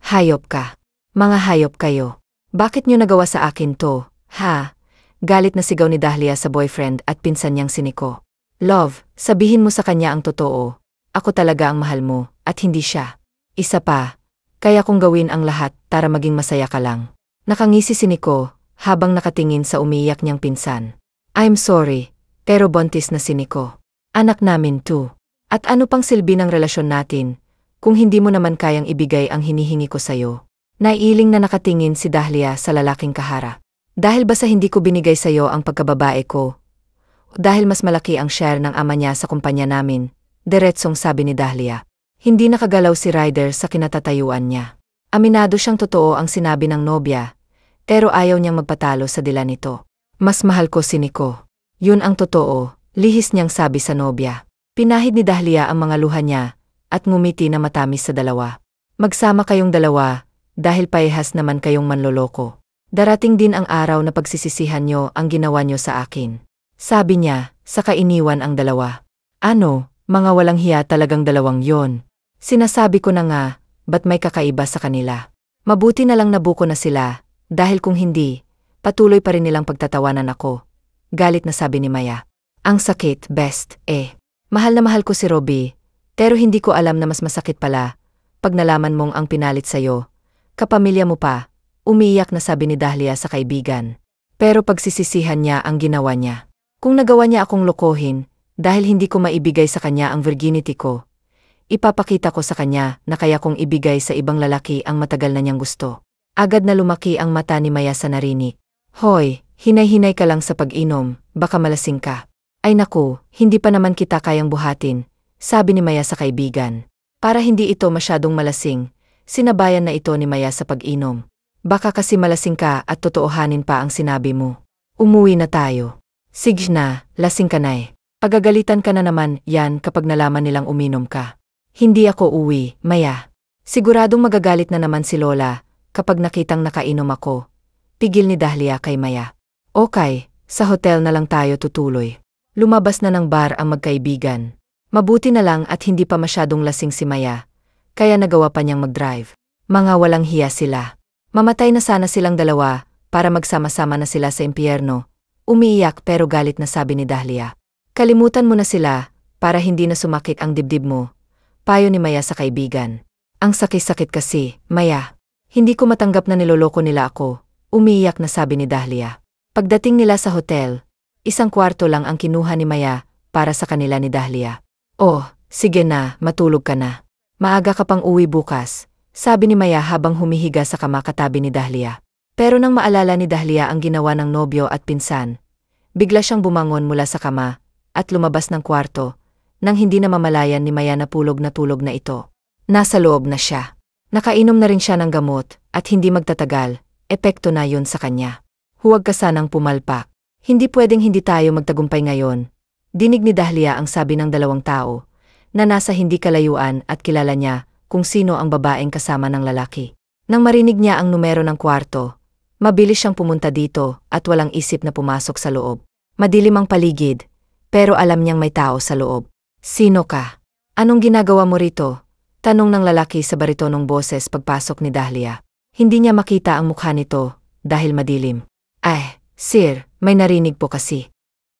Hayop ka. Mga hayop kayo. Bakit nyo nagawa sa akin to, ha? Galit na sigaw ni Dahlia sa boyfriend at pinsan niyang si Nico. Love, sabihin mo sa kanya ang totoo. Ako talaga ang mahal mo, at hindi siya. Isa pa, kaya kong gawin ang lahat para maging masaya ka lang. Nakangisi si Nico, habang nakatingin sa umiiyak niyang pinsan. I'm sorry, pero buntis na si Nico. Anak namin too. At ano pang silbi ng relasyon natin, kung hindi mo naman kayang ibigay ang hinihingi ko sa'yo? Naiiling na nakatingin si Dahlia sa lalaking kaharap. Dahil ba sa hindi ko binigay sa'yo ang pagkababae ko? Dahil mas malaki ang share ng ama niya sa kumpanya namin, diretsong sabi ni Dahlia. Hindi nakagalaw si Ryder sa kinatatayuan niya. Aminado siyang totoo ang sinabi ng nobya, pero ayaw niyang magpatalo sa dila nito. Mas mahal ko si Nico. Yun ang totoo, lihis niyang sabi sa nobya. Pinahid ni Dahlia ang mga luha niya, at ngumiti na matamis sa dalawa. Magsama kayong dalawa, dahil parehas naman kayong manloloko. Darating din ang araw na pagsisisihan niyo ang ginawa niyo sa akin. Sabi niya, saka iniwan ang dalawa. Ano, mga walang hiya talagang dalawang yon. Sinasabi ko na nga, ba't may kakaiba sa kanila? Mabuti na lang nabuko na sila, dahil kung hindi, patuloy pa rin nilang pagtatawanan ako. Galit na sabi ni Maya. Ang sakit, best, Mahal na mahal ko si Robbie, pero hindi ko alam na mas masakit pala, pag nalaman mong ang pinalit sa'yo. Kapamilya mo pa, umiiyak na sabi ni Dahlia sa kaibigan. Pero pagsisisihan niya ang ginawa niya. Kung nagawa niya akong lokohin, dahil hindi ko maibigay sa kanya ang virginity ko, ipapakita ko sa kanya na kaya kong ibigay sa ibang lalaki ang matagal na niyang gusto. Agad na lumaki ang mata ni Maya sa narinig. Hoy, hinay-hinay ka lang sa pag-inom, baka malasing ka. Ay naku, hindi pa naman kita kayang buhatin, sabi ni Maya sa kaibigan. Para hindi ito masyadong malasing, sinabayan na ito ni Maya sa pag-inom. Baka kasi malasing ka at totoohanin pa ang sinabi mo. Umuwi na tayo. Sige na, lasing ka na Pagagalitan ka na naman yan kapag nalaman nilang uminom ka. Hindi ako uwi, Maya. Siguradong magagalit na naman si Lola kapag nakitang nakainom ako. Pigil ni Dahlia kay Maya. Okay, sa hotel na lang tayo tutuloy. Lumabas na ng bar ang magkaibigan. Mabuti na lang at hindi pa masyadong lasing si Maya, kaya nagawa pa niyang mag-drive. Mga walang hiya sila. Mamatay na sana silang dalawa para magsama-sama na sila sa impyerno. Umiiyak pero galit na sabi ni Dahlia. Kalimutan mo na sila para hindi na sumakit ang dibdib mo. Payo ni Maya sa kaibigan. Ang sakit-sakit kasi, Maya. Hindi ko matanggap na niloloko nila ako. Umiiyak na sabi ni Dahlia. Pagdating nila sa hotel, isang kwarto lang ang kinuha ni Maya para sa kanila ni Dahlia. Oh, sige na, matulog ka na. Maaga ka pang uwi bukas, sabi ni Maya habang humihiga sa kama katabi ni Dahlia. Pero nang maalala ni Dahlia ang ginawa ng nobyo at pinsan, bigla siyang bumangon mula sa kama at lumabas ng kwarto, nang hindi na mamalayan ni Maya na tulog na ito. Nasa loob na siya. Nakainom na rin siya ng gamot at hindi magtatagal, epekto na yun sa kanya. Huwag ka sanang pumalpak. Hindi pwedeng hindi tayo magtagumpay ngayon. Dinig ni Dahlia ang sabi ng dalawang tao, na nasa hindi kalayuan at kilala niya kung sino ang babaeng kasama ng lalaki. Nang marinig niya ang numero ng kwarto, mabilis siyang pumunta dito at walang isip na pumasok sa loob. Madilim ang paligid, pero alam niyang may tao sa loob. Sino ka? Anong ginagawa mo rito? Tanong ng lalaki sa baritonong boses pagpasok ni Dahlia. Hindi niya makita ang mukha nito dahil madilim. Ay, sir, may narinig po kasi.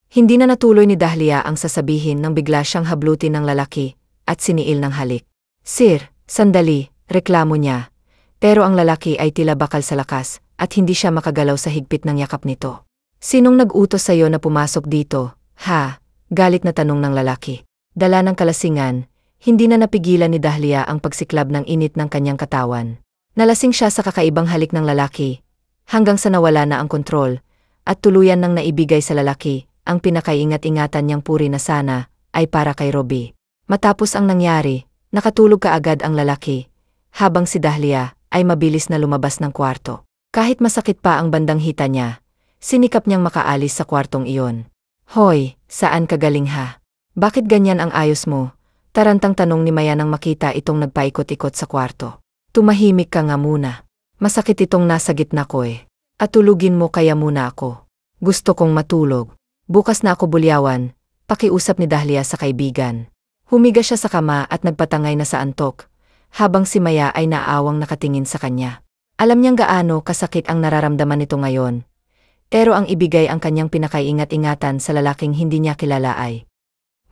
Hindi na natuloy ni Dahlia ang sasabihin nang bigla siyang hablutin ng lalaki at siniil ng halik. Sir, sandali, reklamo niya. Pero ang lalaki ay tila bakal sa lakas at hindi siya makagalaw sa higpit ng yakap nito. Sinong nag-utos sa'yo na pumasok dito, ha? Galit na tanong ng lalaki. Dala ng kalasingan, hindi na napigilan ni Dahlia ang pagsiklab ng init ng kanyang katawan. Nalasing siya sa kakaibang halik ng lalaki, hanggang sa nawala na ang kontrol, at tuluyan nang naibigay sa lalaki, ang pinakaingat-ingatan niyang puri na sana, ay para kay Robbie. Matapos ang nangyari, nakatulog kaagad ang lalaki, habang si Dahlia ay mabilis na lumabas ng kwarto. Kahit masakit pa ang bandang hita niya, sinikap niyang makaalis sa kwartong iyon. Hoy, saan ka galing ha? Bakit ganyan ang ayos mo? Tarantang tanong ni Maya nang makita itong nagpaikot-ikot sa kwarto. Tumahimik ka nga muna. Masakit itong nasa gitna ko At tulugin mo kaya muna ako. Gusto kong matulog. Bukas na ako bulyawan, pakiusap ni Dahlia sa kaibigan. Humiga siya sa kama at nagpatangay na sa antok, habang si Maya ay naawang nakatingin sa kanya. Alam niyang gaano kasakit ang nararamdaman nito ngayon. Pero ang ibigay ang kanyang pinakaiingat-ingatan sa lalaking hindi niya kilala ay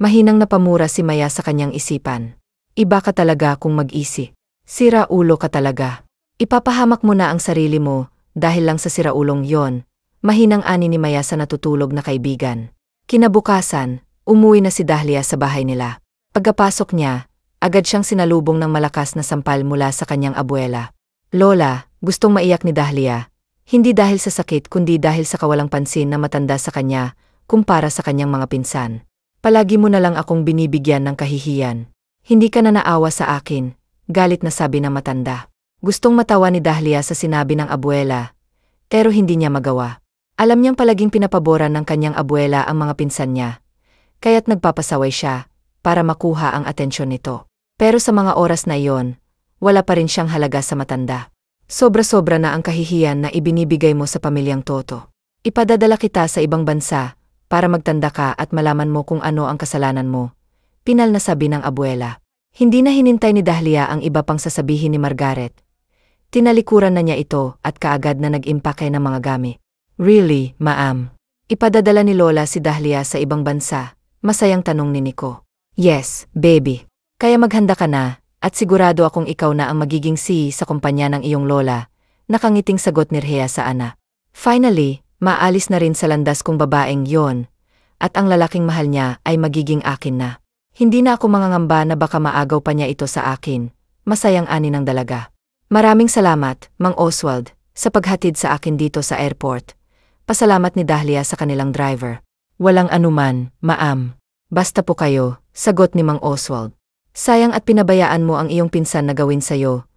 mahinang napamura si Maya sa kanyang isipan. Iba ka talaga kung mag-isi. Sira ulo ka talaga. Ipapahamak mo na ang sarili mo dahil lang sa siraulong yon. Mahinang ani ni Maya sa natutulog na kaibigan. Kinabukasan, umuwi na si Dahlia sa bahay nila. Pagkapasok niya, agad siyang sinalubong ng malakas na sampal mula sa kanyang abuela. Lola, gustong maiyak ni Dahlia. Hindi dahil sa sakit kundi dahil sa kawalang pansin na matanda sa kanya kumpara sa kanyang mga pinsan. Palagi mo na lang akong binibigyan ng kahihiyan. Hindi ka na naawa sa akin, galit na sabi ng matanda. Gustong matawa ni Dahlia sa sinabi ng abuela, pero hindi niya magawa. Alam niyang palaging pinapaboran ng kanyang abuela ang mga pinsan niya, kaya't nagpapasaway siya para makuha ang atensyon nito. Pero sa mga oras na iyon, wala pa rin siyang halaga sa matanda. Sobra-sobra na ang kahihiyan na ibinibigay mo sa pamilyang Toto. Ipadadala kita sa ibang bansa para magtanda ka at malaman mo kung ano ang kasalanan mo. Pinal na sabi ng abuela. Hindi na hinintay ni Dahlia ang iba pang sasabihin ni Margaret. Tinalikuran na niya ito at kaagad na nag-impake ng mga gamit. Really, ma'am? Ipadadala ni Lola si Dahlia sa ibang bansa? Masayang tanong ni Nico. Yes, baby. Kaya maghanda ka na. At sigurado akong ikaw na ang magiging CEO sa kumpanya ng iyong lola, nakangiting sagot ni Rhea sa ana. Finally, maalis na rin sa landas kong babaeng yon, at ang lalaking mahal niya ay magiging akin na. Hindi na ako mangangamba na baka maagaw pa niya ito sa akin, masayang ani ng dalaga. Maraming salamat, Mang Oswald, sa paghatid sa akin dito sa airport. Pasalamat ni Dahlia sa kanilang driver. Walang anuman, ma'am. Basta po kayo, sagot ni Mang Oswald. Sayang at pinabayaan mo ang iyong pinsan na gawin sa'yo.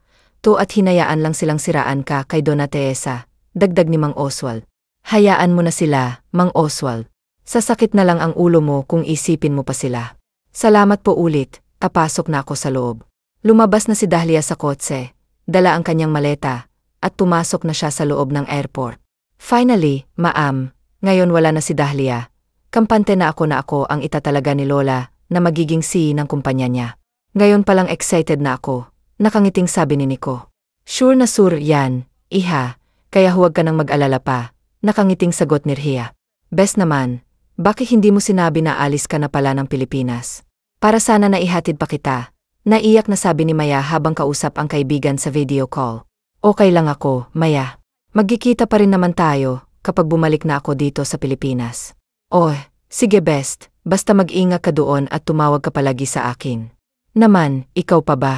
At hinayaan lang silang siraan ka kay Donna Teresa, dagdag ni Mang Oswald. Hayaan mo na sila, Mang Oswald. Sasakit na lang ang ulo mo kung isipin mo pa sila. Salamat po ulit, papasok na ako sa loob. Lumabas na si Dahlia sa kotse, dala ang kanyang maleta, at pumasok na siya sa loob ng airport. Finally, ma'am, ngayon wala na si Dahlia. Kampante na ako ang itatalaga ni Lola na magiging CEO ng kumpanya niya. Ngayon palang excited na ako, nakangiting sabi ni Nico. Sure na sure yan, iha, kaya huwag ka nang mag-alala pa, nakangiting sagot ni Rhea. Best naman, bakit hindi mo sinabi na alis ka na pala ng Pilipinas? Para sana naihatid pa kita, naiyak na sabi ni Maya habang kausap ang kaibigan sa video call. Okay lang ako, Maya. Magkikita pa rin naman tayo kapag bumalik na ako dito sa Pilipinas. Oh, sige best, basta mag-ingat ka doon at tumawag ka palagi sa akin. Naman, ikaw pa ba?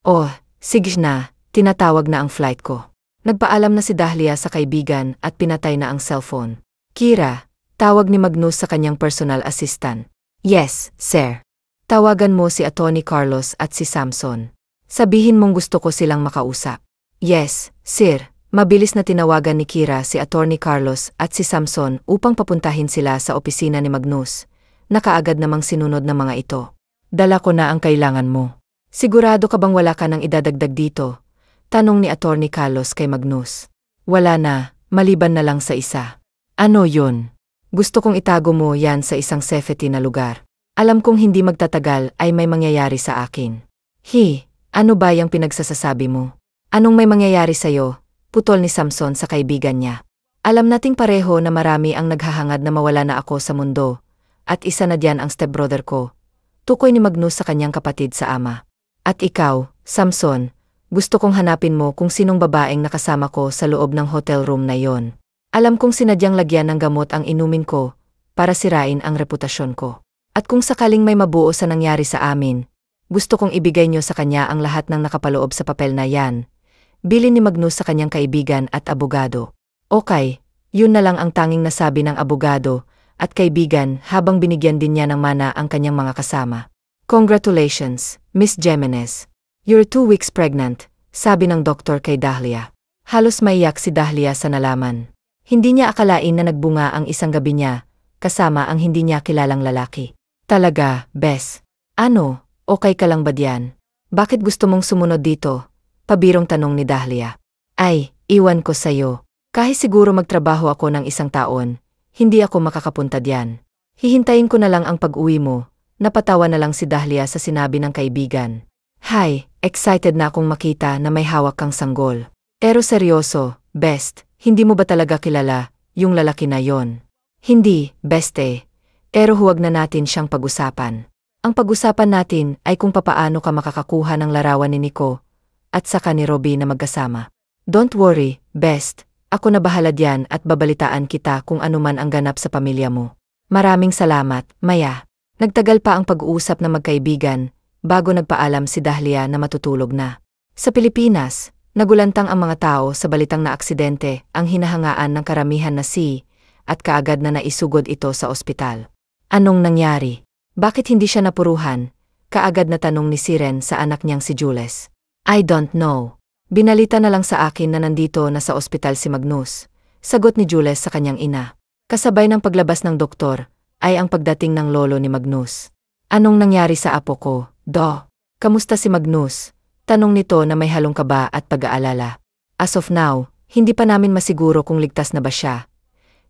Oh, sige na, tinatawag na ang flight ko. Nagpaalam na si Dahlia sa kaibigan at pinatay na ang cellphone. Kira, tawag ni Magnus sa kanyang personal assistant. Yes, sir. Tawagan mo si Atty. Carlos at si Samson. Sabihin mong gusto ko silang makausap. Yes, sir. Mabilis na tinawagan ni Kira si Atty. Carlos at si Samson upang papuntahin sila sa opisina ni Magnus. Nakaagad namang sinunod ng mga ito. Dala ko na ang kailangan mo. Sigurado ka bang wala ka nang idadagdag dito? Tanong ni Atty. Carlos kay Magnus. Wala na, maliban na lang sa isa. Ano yun? Gusto kong itago mo yan sa isang safety na lugar. Alam kong hindi magtatagal ay may mangyayari sa akin. Ano ba yung pinagsasasabi mo? Anong may mangyayari sa'yo? Putol ni Samson sa kaibigan niya. Alam nating pareho na marami ang naghahangad na mawala na ako sa mundo. At isa na diyan ang stepbrother ko. Tukoy ni Magnus sa kanyang kapatid sa ama. At ikaw, Samson, gusto kong hanapin mo kung sinong babaeng nakasama ko sa loob ng hotel room na yon. Alam kong sinadyang lagyan ng gamot ang inumin ko para sirain ang reputasyon ko. At kung sakaling may mabuo sa nangyari sa amin, gusto kong ibigay niyo sa kanya ang lahat ng nakapaloob sa papel na yan. Bilin ni Magnus sa kanyang kaibigan at abogado. Okay, yun na lang ang tanging nasabi ng abogado at kaibigan habang binigyan din niya ng mana ang kanyang mga kasama. Congratulations, Miss Jimenez. You're 2 weeks pregnant, sabi ng doktor kay Dahlia. Halos maiyak si Dahlia sa nalaman. Hindi niya akalain na nagbunga ang isang gabi niya, kasama ang hindi niya kilalang lalaki. Talaga, Bes. Ano, okay ka lang ba diyan? Bakit gusto mong sumunod dito? Pabirong tanong ni Dahlia. Ay, iwan ko sa'yo. Kahit siguro magtrabaho ako ng 1 taon, hindi ako makakapunta diyan. Hihintayin ko na lang ang pag-uwi mo. Napatawa na lang si Dahlia sa sinabi ng kaibigan. Hi, excited na akong makita na may hawak kang sanggol. Pero seryoso, best, hindi mo ba talaga kilala yung lalaki na yon? Hindi, beste. Pero huwag na natin siyang pag-usapan. Ang pag-usapan natin ay kung papaano ka makakakuha ng larawan ni Nico at saka ni Robbie na magkasama. Don't worry, best. Ako na bahala diyan at babalitaan kita kung ano man ang ganap sa pamilya mo. Maraming salamat, Maya. Nagtagal pa ang pag-uusap na magkaibigan bago nagpaalam si Dahlia na matutulog na. Sa Pilipinas, nagulantang ang mga tao sa balitang na aksidente ang hinahangaan ng karamihan na at kaagad na naisugod ito sa ospital. Anong nangyari? Bakit hindi siya napuruhan? Kaagad na tanong ni Siren sa anak niyang si Jules. I don't know. Binalita na lang sa akin na nandito na sa ospital si Magnus. Sagot ni Jules sa kanyang ina. Kasabay ng paglabas ng doktor ay ang pagdating ng lolo ni Magnus. Anong nangyari sa apo ko, Do? Kamusta si Magnus? Tanong nito na may halong kaba at pag-aalala. As of now, hindi pa namin masiguro kung ligtas na ba siya.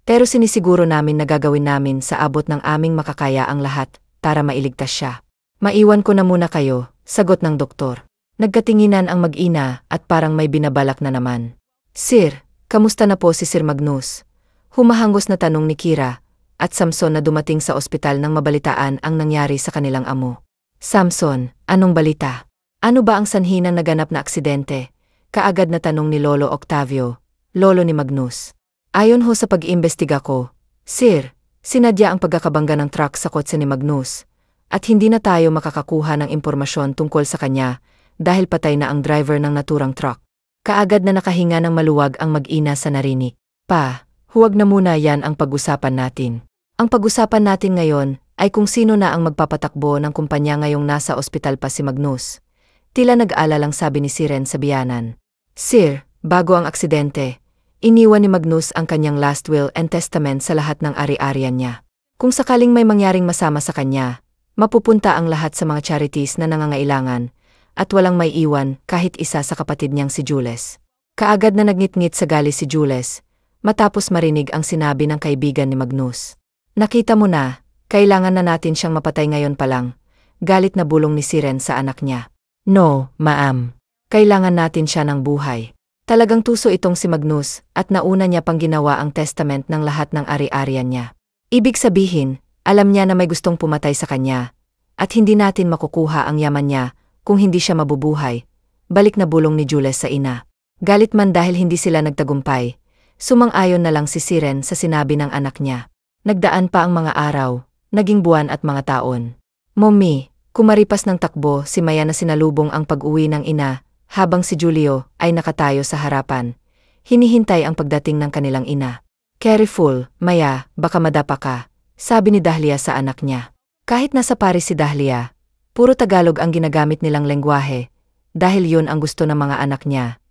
Pero sinisiguro namin na gagawin namin sa abot ng aming makakaya ang lahat para mailigtas siya. Maiwan ko na muna kayo, sagot ng doktor. Nagkatinginan ang mag-ina at parang may binabalak na naman. Sir, kamusta na po si Sir Magnus? Humahangos na tanong ni Kira at Samson na dumating sa ospital nang mabalitaan ang nangyari sa kanilang amo. Samson, anong balita? Ano ba ang sanhi ng naganap na aksidente? Kaagad na tanong ni Lolo Octavio, lolo ni Magnus. Ayon ho sa pag-iimbestiga ko, Sir, sinadya ang pagkakabangga ng truck sa kotse ni Magnus at hindi na tayo makakakuha ng impormasyon tungkol sa kanya dahil patay na ang driver ng naturang truck. Kaagad na nakahinga ng maluwag ang mag-ina sa narinig. Pa, huwag na muna yan ang pag-usapan natin. Ang pag-usapan natin ngayon ay kung sino na ang magpapatakbo ng kumpanya ngayong nasa ospital pa si Magnus. Tila nag-alalang sabi ni Siren sa biyanan. Sir, bago ang aksidente, iniwan ni Magnus ang kanyang last will and testament sa lahat ng ari-arian niya. Kung sakaling may mangyaring masama sa kanya, mapupunta ang lahat sa mga charities na nangangailangan at walang may iwan kahit isa sa kapatid niyang si Jules. Kaagad na nagngit-ngit sa gali si Jules matapos marinig ang sinabi ng kaibigan ni Magnus. Nakita mo na, kailangan na natin siyang mapatay ngayon pa lang. Galit na bulong ni Siren sa anak niya. No, ma'am. Kailangan natin siya ng buhay. Talagang tuso itong si Magnus at nauna niya pang ginawa ang testament ng lahat ng ari-arian niya. Ibig sabihin, alam niya na may gustong pumatay sa kanya at hindi natin makukuha ang yaman niya kung hindi siya mabubuhay. Balik na bulong ni Jules sa ina. Galit man dahil hindi sila nagtagumpay, sumang-ayon na lang si Siren sa sinabi ng anak niya. Nagdaan pa ang mga araw, naging buwan at mga taon. Mommy, kumaripas ng takbo si Maya na sinalubong ang pag-uwi ng ina habang si Julio ay nakatayo sa harapan. Hinihintay ang pagdating ng kanilang ina. Careful, Maya, baka madapa ka, sabi ni Dahlia sa anak niya. Kahit nasa Paris si Dahlia, puro Tagalog ang ginagamit nilang lengguwahe dahil yun ang gusto ng mga anak niya,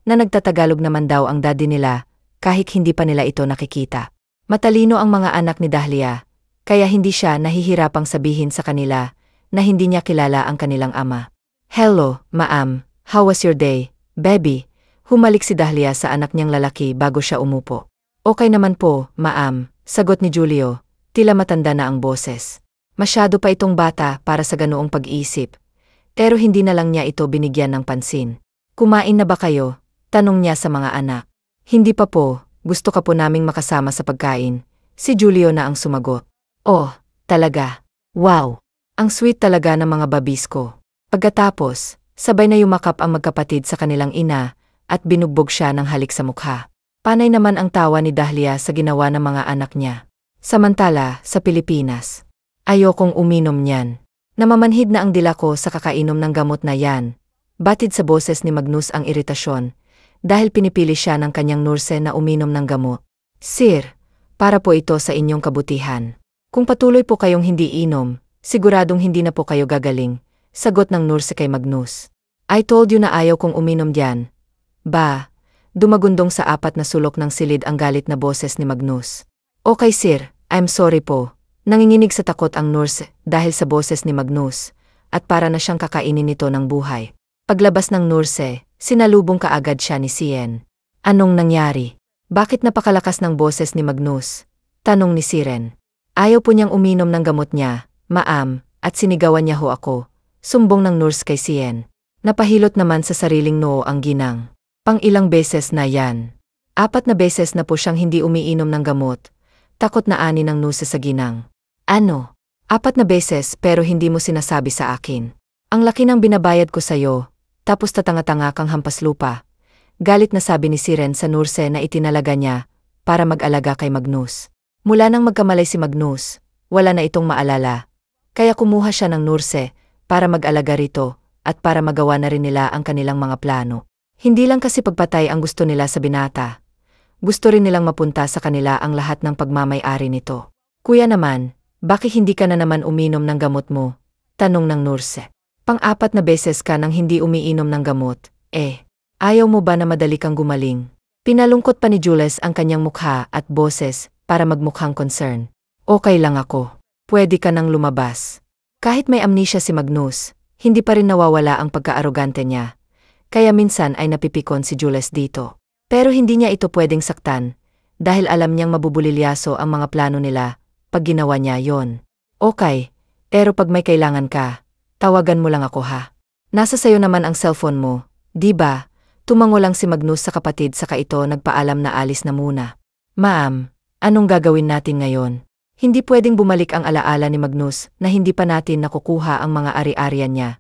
na nagtatagalog naman daw ang daddy nila kahit hindi pa nila ito nakikita. Matalino ang mga anak ni Dahlia, kaya hindi siya nahihirapang sabihin sa kanila na hindi niya kilala ang kanilang ama. Hello, ma'am, how was your day, baby? Humalik si Dahlia sa anak niyang lalaki bago siya umupo. Okay naman po, ma'am, sagot ni Julio, tila matanda na ang boses. Masyado pa itong bata para sa ganoong pag-iisip. Pero hindi na lang niya ito binigyan ng pansin. Kumain na ba kayo? Tanong niya sa mga anak. Hindi pa po, gusto ka po naming makasama sa pagkain. Si Julio na ang sumagot. Oh, talaga. Wow, ang sweet talaga ng mga babis ko. Pagkatapos, sabay na yumakap ang magkapatid sa kanilang ina at binugbog siya ng halik sa mukha. Panay naman ang tawa ni Dahlia sa ginawa ng mga anak niya. Samantala, sa Pilipinas, ayokong uminom niyan. Namamanhid na ang dila ko sa kakainom ng gamot na yan. Batid sa boses ni Magnus ang iritasyon, dahil pinipili siya ng kanyang nurse na uminom ng gamot. Sir, para po ito sa inyong kabutihan. Kung patuloy po kayong hindi inom, siguradong hindi na po kayo gagaling, sagot ng nurse kay Magnus. I told you na ayaw kong uminom diyan. Ba, dumagundong sa apat na sulok ng silid ang galit na boses ni Magnus. Okay sir, I'm sorry po. Nanginginig sa takot ang nurse dahil sa boses ni Magnus at para na siyang kakainin nito ng buhay. Paglabas ng nurse, sinalubong kaagad siya ni Siren. Anong nangyari? Bakit napakalakas ng boses ni Magnus? Tanong ni Siren. Ayaw po niyang uminom ng gamot niya, ma'am, at sinigawan niya ho ako. Sumbong ng nurse kay Siren. Napahilot naman sa sariling noo ang ginang. Pang-ilang beses na yan. 4 na beses na po siyang hindi umiinom ng gamot. Takot na ani ng nurse sa ginang. Ano? 4 na beses pero hindi mo sinasabi sa akin. Ang laki ng binabayad ko sa'yo, tapos tatanga-tanga kang hampas lupa. Galit na sabi ni Siren sa nurse na itinalaga niya para mag-alaga kay Magnus. Mula nang magkamalay si Magnus, wala na itong maalala. Kaya kumuha siya ng nurse para mag-alaga rito at para magawa na rin nila ang kanilang mga plano. Hindi lang kasi pagpatay ang gusto nila sa binata. Gusto rin nilang mapunta sa kanila ang lahat ng pagmamay-ari nito. Kuya naman, bakit hindi ka na naman uminom ng gamot mo? Tanong ng nurse. Pang-4 na beses ka nang hindi umiinom ng gamot. Ayaw mo ba na madali kang gumaling? Pinalungkot pa ni Jules ang kanyang mukha at boses para magmukhang concern. Okay lang ako. Pwede ka nang lumabas. Kahit may amnesia si Magnus, hindi pa rin nawawala ang pagka-arogante niya. Kaya minsan ay napipikon si Jules dito. Pero hindi niya ito pwedeng saktan dahil alam niyang mabubulilyaso ang mga plano nila pag ginawa niya yon. Okay, pero pag may kailangan ka, tawagan mo lang ako ha. Nasa sayo naman ang cellphone mo, di ba? Tumango lang si Magnus sa kapatid saka ito nagpaalam na alis na muna. Ma'am, anong gagawin natin ngayon? Hindi pwedeng bumalik ang alaala ni Magnus na hindi pa natin nakukuha ang mga ari-arian niya.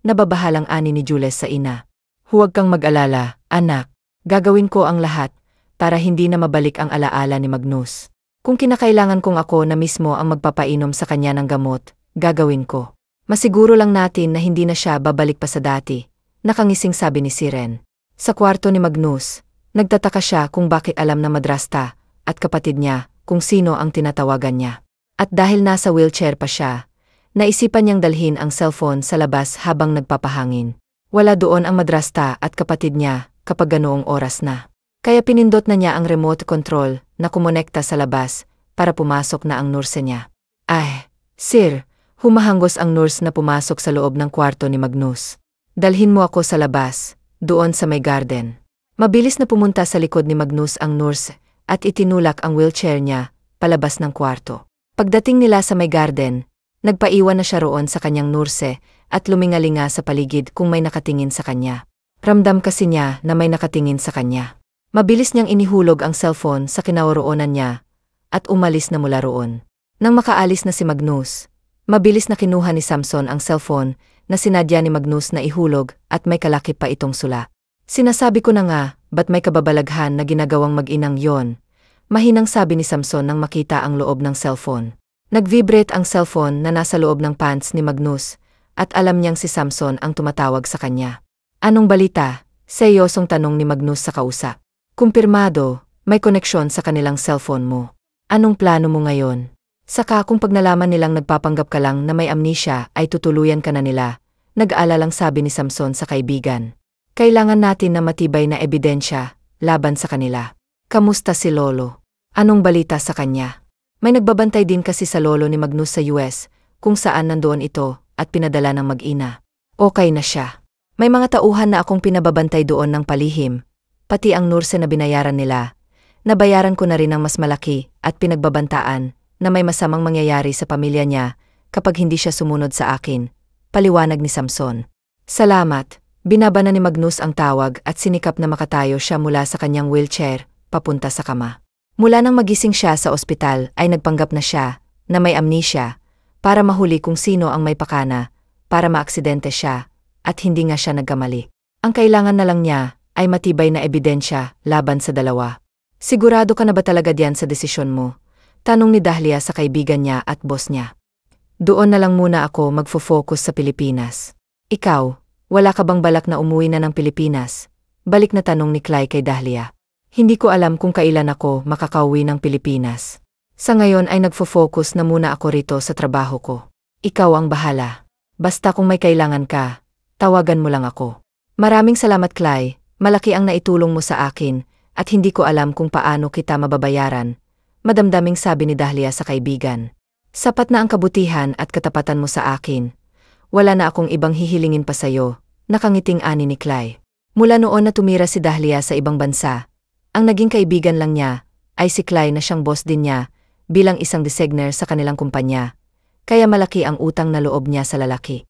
Nababahalang ani ni Jules sa ina. Huwag kang mag-alala, anak. Gagawin ko ang lahat para hindi na mabalik ang alaala ni Magnus. Kung kinakailangan kong ako na mismo ang magpapainom sa kanya ng gamot, gagawin ko. Masiguro lang natin na hindi na siya babalik pa sa dati, nakangising sabi ni Siren. Sa kwarto ni Magnus, nagtataka siya kung bakit alam na madrasta at kapatid niya kung sino ang tinatawagan niya. At dahil nasa wheelchair pa siya, naisipan niyang dalhin ang cellphone sa labas habang nagpapahangin. Wala doon ang madrasta at kapatid niya kapag ganoong oras na. Kaya pinindot na niya ang remote control na kumonekta sa labas para pumasok na ang nurse niya. Sir, humahanggos ang nurse na pumasok sa loob ng kwarto ni Magnus. Dalhin mo ako sa labas, doon sa may garden. Mabilis na pumunta sa likod ni Magnus ang nurse at itinulak ang wheelchair niya palabas ng kwarto. Pagdating nila sa may garden, nagpaiwan na siya roon sa kanyang nurse at lumingalinga sa paligid kung may nakatingin sa kanya. Ramdam kasi niya na may nakatingin sa kanya. Mabilis niyang inihulog ang cellphone sa kinawaroonan niya at umalis na mula roon. Nang makaalis na si Magnus, mabilis na kinuha ni Samson ang cellphone na sinadya ni Magnus na ihulog at may kalakip pa itong sula. Sinasabi ko na nga, ba't may kababalaghan na ginagawang mag-inang yon? Mahinang sabi ni Samson nang makita ang loob ng cellphone. Nag-vibrate ang cellphone na nasa loob ng pants ni Magnus at alam niyang si Samson ang tumatawag sa kanya. Anong balita? Seryosong tanong ni Magnus sa kausap. Kumpirmado, may koneksyon sa kanilang cellphone mo. Anong plano mo ngayon? Saka kung pag nalaman nilang nagpapanggap ka lang na may amnesia ay tutuluyan ka na nila, nag-aalalang sabi ni Samson sa kaibigan. Kailangan natin na matibay na ebidensya laban sa kanila. Kamusta si Lolo? Anong balita sa kanya? May nagbabantay din kasi sa lolo ni Magnus sa US kung saan nandoon ito at pinadala ng mag-ina. Okay na siya. May mga tauhan na akong pinababantay doon ng palihim, pati ang nurse na binayaran nila. Nabayaran ko na rin ng mas malaki at pinagbabantaan na may masamang mangyayari sa pamilya niya kapag hindi siya sumunod sa akin, paliwanag ni Samson. Salamat, binaba na ni Magnus ang tawag at sinikap na makatayo siya mula sa kanyang wheelchair, papunta sa kama. Mula nang magising siya sa ospital ay nagpanggap na siya na may amnesia para mahuli kung sino ang may pakana, para maaksidente siya at hindi nga siya nagkamali. Ang kailangan na lang niya ay matibay na ebidensya laban sa dalawa. Sigurado ka na ba talaga diyan sa desisyon mo? Tanong ni Dahlia sa kaibigan niya at boss niya. Doon na lang muna ako magfo-focus sa Pilipinas. Ikaw, wala ka bang balak na umuwi na ng Pilipinas? Balik na tanong ni Clay kay Dahlia. Hindi ko alam kung kailan ako makakauwi ng Pilipinas. Sa ngayon ay nagfo-focus na muna ako rito sa trabaho ko. Ikaw ang bahala. Basta kung may kailangan ka, tawagan mo lang ako. Maraming salamat Clay, malaki ang naitulong mo sa akin at hindi ko alam kung paano kita mababayaran. Madamdaming sabi ni Dahlia sa kaibigan. Sapat na ang kabutihan at katapatan mo sa akin. Wala na akong ibang hihilingin pa sa'yo, nakangiting ani ni Clay. Mula noon na tumira si Dahlia sa ibang bansa, ang naging kaibigan lang niya ay si Clay na siyang boss din niya bilang isang designer sa kanilang kumpanya. Kaya malaki ang utang na loob niya sa lalaki.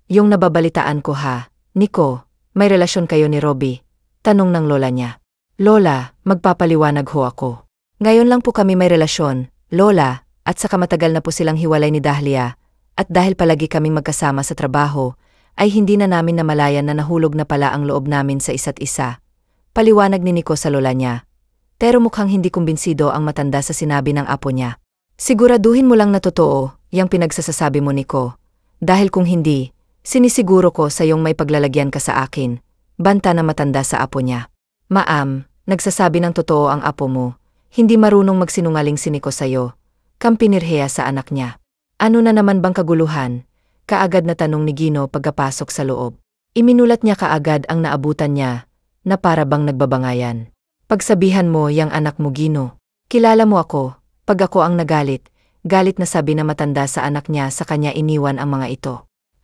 Yung nababalitaan ko ha, Nico, may relasyon kayo ni Robbie? Tanong ng lola niya. Lola, magpapaliwanag ho ako. Ngayon lang po kami may relasyon, Lola, at saka matagal na po silang hiwalay ni Dahlia, at dahil palagi kaming magkasama sa trabaho, ay hindi na namin namalayan na nahulog na pala ang loob namin sa isa't isa. Paliwanag ni Nico sa lola niya. Pero mukhang hindi kumbinsido ang matanda sa sinabi ng apo niya. Siguraduhin mo lang na totoo, yang pinagsasasabi mo Nico. Dahil kung hindi, sinisiguro ko sa iyong may paglalagyan ka sa akin, banta na matanda sa apo niya. Maam, nagsasabi ng totoo ang apo mo, hindi marunong magsinungaling si Nico sa'yo, kampinirheya sa anak niya. Ano na naman bang kaguluhan? Kaagad na tanong ni Gino pagkapasok sa loob. Iminulat niya kaagad ang naabutan niya, na para bang nagbabangayan. Pagsabihan mo yang anak mo Gino. Kilala mo ako, pag ako ang nagalit, galit na sabi na matanda sa anak niya sa kanya iniwan ang mga ito.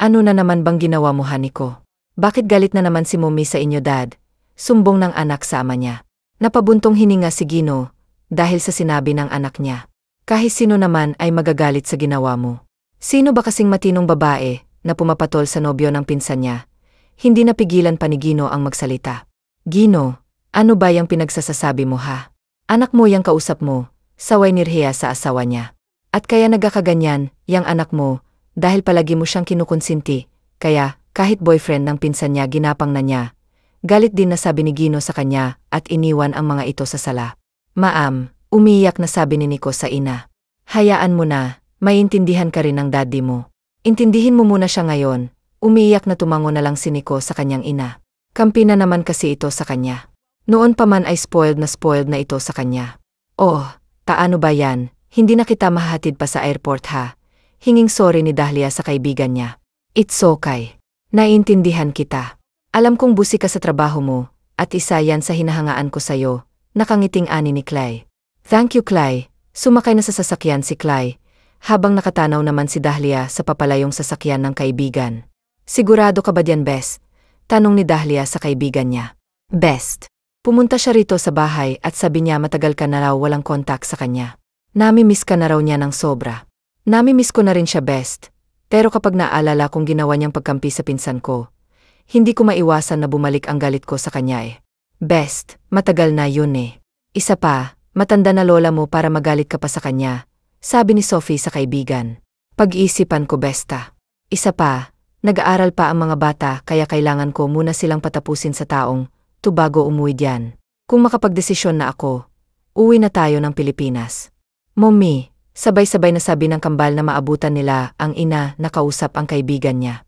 Ano na naman bang ginawa mo Nico? Bakit galit na naman si mommy sa inyo dad? Sumbong ng anak sa ama niya. Napabuntong hininga si Gino, dahil sa sinabi ng anak niya. Kahit sino naman ay magagalit sa ginawa mo. Sino ba kasing matinong babae na pumapatol sa nobyo ng pinsan niya? Hindi napigilan pa ni Gino ang magsalita. Gino, ano ba yung pinagsasasabi mo ha? Anak mo yang kausap mo, saway nirheya sa asawa niya. At kaya nagkakaganyan, yang anak mo, dahil palagi mo siyang kinukonsinti, kaya kahit boyfriend ng pinsan niya ginapang na niya. Galit din na sabi ni Gino sa kanya at iniwan ang mga ito sa sala. Maam, umiyak na sabi ni Nico sa ina. Hayaan mo na, maintindihan ka rin ng daddy mo. Intindihin mo muna siya ngayon. Umiiyak na tumango na lang si Nico sa kanyang ina. Kampi na naman kasi ito sa kanya. Noon pa man ay spoiled na ito sa kanya. Oh, taano ba yan? Hindi na kita mahahatid pa sa airport ha? Hinging sorry ni Dahlia sa kaibigan niya. It's okay. Naiintindihan kita. Alam kong busi ka sa trabaho mo, at isa yan sa hinahangaan ko sa'yo, nakangiting ani ni Clay. Thank you Clay. Sumakay na sa sasakyan si Clay, habang nakatanaw naman si Dahlia sa papalayong sasakyan ng kaibigan. Sigurado ka ba diyan Best? Tanong ni Dahlia sa kaibigan niya. Best. Pumunta siya rito sa bahay at sabi niya matagal ka na raw walang kontak sa kanya. Nami-miss ka na raw niya ng sobra. Nami-miss ko na rin siya Best. Pero kapag naalala kong ginawa niyang pagkampi sa pinsan ko, hindi ko maiwasan na bumalik ang galit ko sa kanya eh. Best, matagal na yun eh. Isa pa, matanda na lola mo para magalit ka pa sa kanya, sabi ni Sophie sa kaibigan. Pag-iisipan ko Besta. Isa pa, nag-aaral pa ang mga bata kaya kailangan ko muna silang patapusin sa taong, to bago umuwi diyan. Kung makapagdesisyon na ako, uwi na tayo ng Pilipinas. Mommy, sabay-sabay na sabi ng kambal na maabutan nila ang ina na kausap ang kaibigan niya.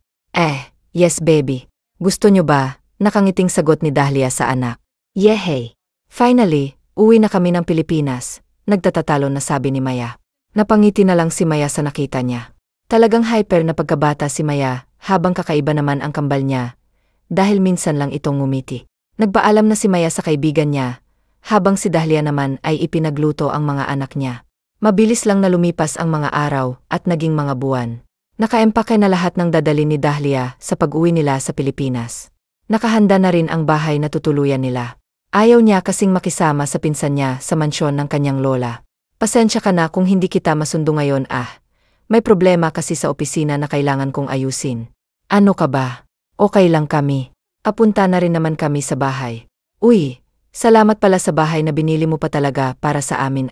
Yes baby. Gusto nyo ba? Nakangiting sagot ni Dahlia sa anak. Yehey. Finally, uwi na kami ng Pilipinas, nagtatatalon na sabi ni Maya. Napangiti na lang si Maya sa nakita niya. Talagang hyper na pagkabata si Maya, habang kakaiba naman ang kambal niya, dahil minsan lang itong ngumiti. Nagpaalam na si Maya sa kaibigan niya, habang si Dahlia naman ay ipinagluto ang mga anak niya. Mabilis lang na lumipas ang mga araw at naging mga buwan. Nakaempake na lahat ng dadalhin ni Dahlia sa pag-uwi nila sa Pilipinas. Nakahanda na rin ang bahay na tutuluyan nila. Ayaw niya kasing makisama sa pinsan niya sa mansyon ng kanyang lola. Pasensya ka na kung hindi kita masundo ngayon May problema kasi sa opisina na kailangan kong ayusin. Ano ka ba? Okay lang kami. Papunta na rin naman kami sa bahay. Uy, salamat pala sa bahay na binili mo pa talaga para sa amin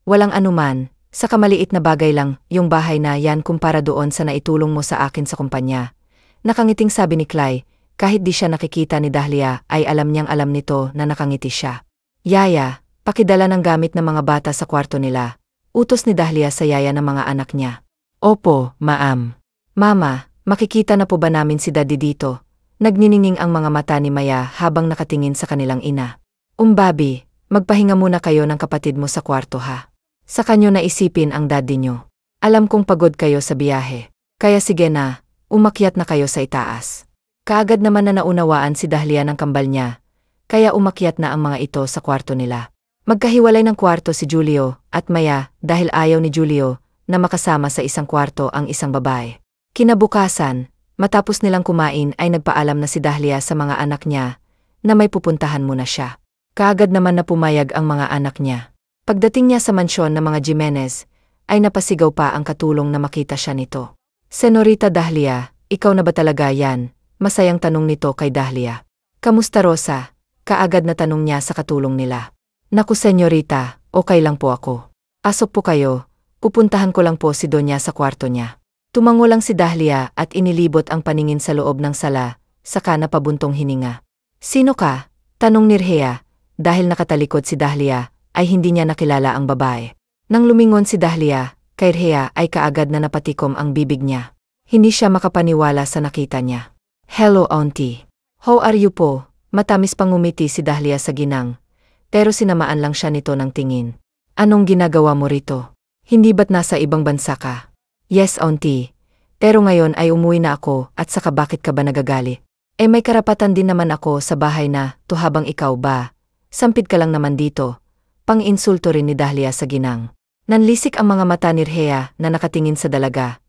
Walang anuman. Sa kamaliit na bagay lang, yung bahay na yan kumpara doon sa naitulong mo sa akin sa kumpanya. Nakangiting sabi ni Clay, kahit di siya nakikita ni Dahlia ay alam niyang alam nito na nakangiti siya. Yaya, pakidala ng gamit ng mga bata sa kwarto nila. Utos ni Dahlia sa yaya ng mga anak niya. Opo, maam. Mama, makikita na po ba namin si Daddy dito? Nagniningning ang mga mata ni Maya habang nakatingin sa kanilang ina. Babi, magpahinga muna kayo ng kapatid mo sa kwarto ha. Sa kanyo naisipin ang daddy nyo. Alam kong pagod kayo sa biyahe. Kaya sige na, umakyat na kayo sa itaas. Kaagad naman na naunawaan si Dahlia ng kambal niya. Kaya umakyat na ang mga ito sa kwarto nila. Magkahiwalay ng kwarto si Julio at Maya dahil ayaw ni Julio na makasama sa isang kwarto ang isang babae. Kinabukasan, matapos nilang kumain ay nagpaalam na si Dahlia sa mga anak niya na may pupuntahan muna siya. Kaagad naman na pumayag ang mga anak niya. Pagdating niya sa mansyon ng mga Jimenez, ay napasigaw pa ang katulong na makita siya nito. Senorita Dahlia, ikaw na ba talaga yan? Masayang tanong nito kay Dahlia. Kamusta Rosa? Kaagad na tanong niya sa katulong nila. Naku senyorita, okay lang po ako. Asok po kayo, pupuntahan ko lang po si Donya sa kwarto niya. Tumango lang si Dahlia at inilibot ang paningin sa loob ng sala, saka napabuntong hininga. Sino ka? Tanong ni Rhea, dahil nakatalikod si Dahlia, ay hindi niya nakilala ang babae. Nang lumingon si Dahlia, kay Rhea ay kaagad na napatikom ang bibig niya. Hindi siya makapaniwala sa nakita niya. Hello auntie. How are you po? Matamis pang ngumiti si Dahlia sa ginang. Pero sinamaan lang siya nito ng tingin. Anong ginagawa mo rito? Hindi ba't nasa ibang bansa ka? Yes auntie. Pero ngayon ay umuwi na ako at saka bakit ka ba nagagali? May karapatan din naman ako sa bahay na, to habang ikaw ba? Sampid ka lang naman dito. Pang-insulto rin ni Dahlia sa ginang. Nanlisik ang mga mata ni Rhea na nakatingin sa dalaga.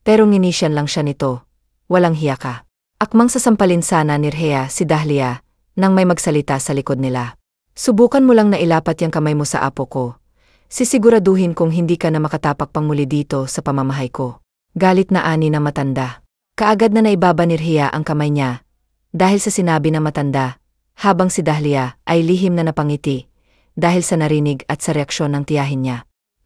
Pero nginisyan lang siya nito. Walang hiya ka. Akmang sasampalin sana ni Rhea si Dahlia nang may magsalita sa likod nila. Subukan mo lang na ilapat yung kamay mo sa apo ko. Sisiguraduhin kong hindi ka na makatapak pang muli dito sa pamamahay ko. Galit na ani na matanda. Kaagad na naibaba ni Rhea ang kamay niya dahil sa sinabi na matanda, habang si Dahlia ay lihim na napangiti dahil sa narinig at sa reaksyon ng tiyahin niya.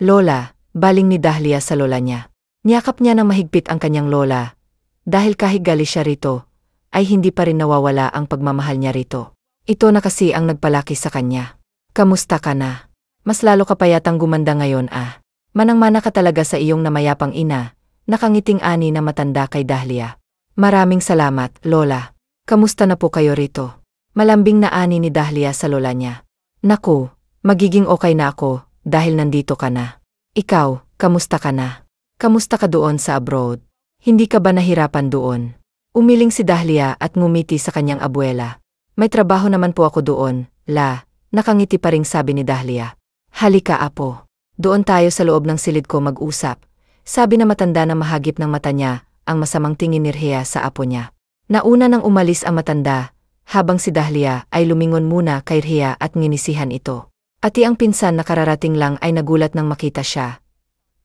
Lola, baling ni Dahlia sa lola niya. Niyakap niya ng mahigpit ang kanyang lola. Dahil kahit gali siya rito, ay hindi pa rin nawawala ang pagmamahal niya rito. Ito na kasi ang nagpalaki sa kanya. Kamusta ka na? Mas lalo ka pa yatang gumanda ngayon ah. Manang-mana ka talaga sa iyong namayapang ina, nakangiting ani na matanda kay Dahlia. Maraming salamat, Lola. Kamusta na po kayo rito? Malambing na ani ni Dahlia sa lola niya. Naku, magiging okay na ako dahil nandito ka na. Ikaw, kamusta ka na? Kamusta ka doon sa abroad? Hindi ka ba nahirapan doon? Umiling si Dahlia at ngumiti sa kanyang abuela. May trabaho naman po ako doon, la, nakangiti pa ring sabi ni Dahlia. Halika apo. Doon tayo sa loob ng silid ko mag-usap. Sabi na matanda na mahagip ng mata niya ang masamang tingin ni Rhea sa apo niya. Nauna nang umalis ang matanda, habang si Dahlia ay lumingon muna kay Rhea at nginisihan ito. Ati ang pinsan na kararating lang ay nagulat nang makita siya.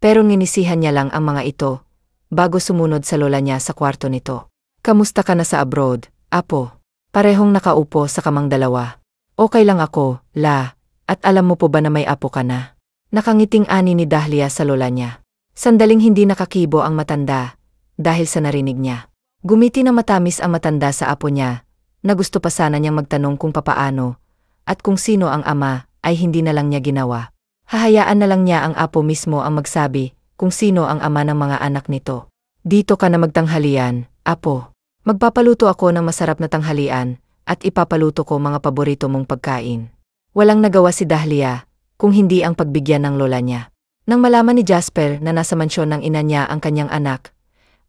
Pero nginisihan niya lang ang mga ito, bago sumunod sa lola niya sa kwarto nito. Kamusta ka na sa abroad, apo? Parehong nakaupo sa kamang dalawa. Okay lang ako, la, at alam mo po ba na may apo ka na? Nakangiting ani ni Dahlia sa lola niya. Sandaling hindi nakakibo ang matanda, dahil sa narinig niya. Gumiti na matamis ang matanda sa apo niya, na gusto pa sana niyang magtanong kung papaano, at kung sino ang ama, ay hindi na lang niya ginawa. Hahayaan na lang niya ang apo mismo ang magsabi kung sino ang ama ng mga anak nito. Dito ka na magtanghalian, apo. Magpapaluto ako ng masarap na tanghalian at ipapaluto ko mga paborito mong pagkain. Walang nagawa si Dahlia kung hindi ang pagbigyan ng lola niya. Nang malaman ni Jasper na nasa mansyon ng ina niya ang kanyang anak,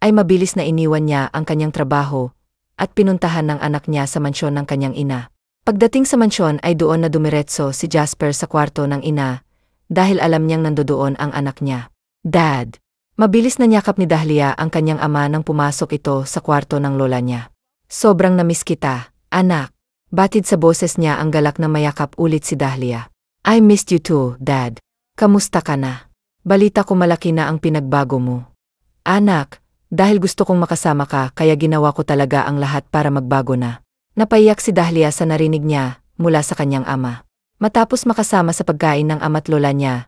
ay mabilis na iniwan niya ang kanyang trabaho at pinuntahan ng anak niya sa mansyon ng kanyang ina. Pagdating sa mansyon ay doon na dumiretso si Jasper sa kwarto ng ina dahil alam niyang nandoon ang anak niya. Dad! Mabilis na niyakap ni Dahlia ang kanyang ama nang pumasok ito sa kwarto ng lola niya. Sobrang namiss kita, anak. Batid sa boses niya ang galak na mayakap ulit si Dahlia. I missed you too, Dad. Kamusta ka na? Balita ko malaki na ang pinagbago mo. Anak, dahil gusto kong makasama ka kaya ginawa ko talaga ang lahat para magbago na. Napaiyak si Dahlia sa narinig niya mula sa kanyang ama. Matapos makasama sa pagkain ng ama't lola niya,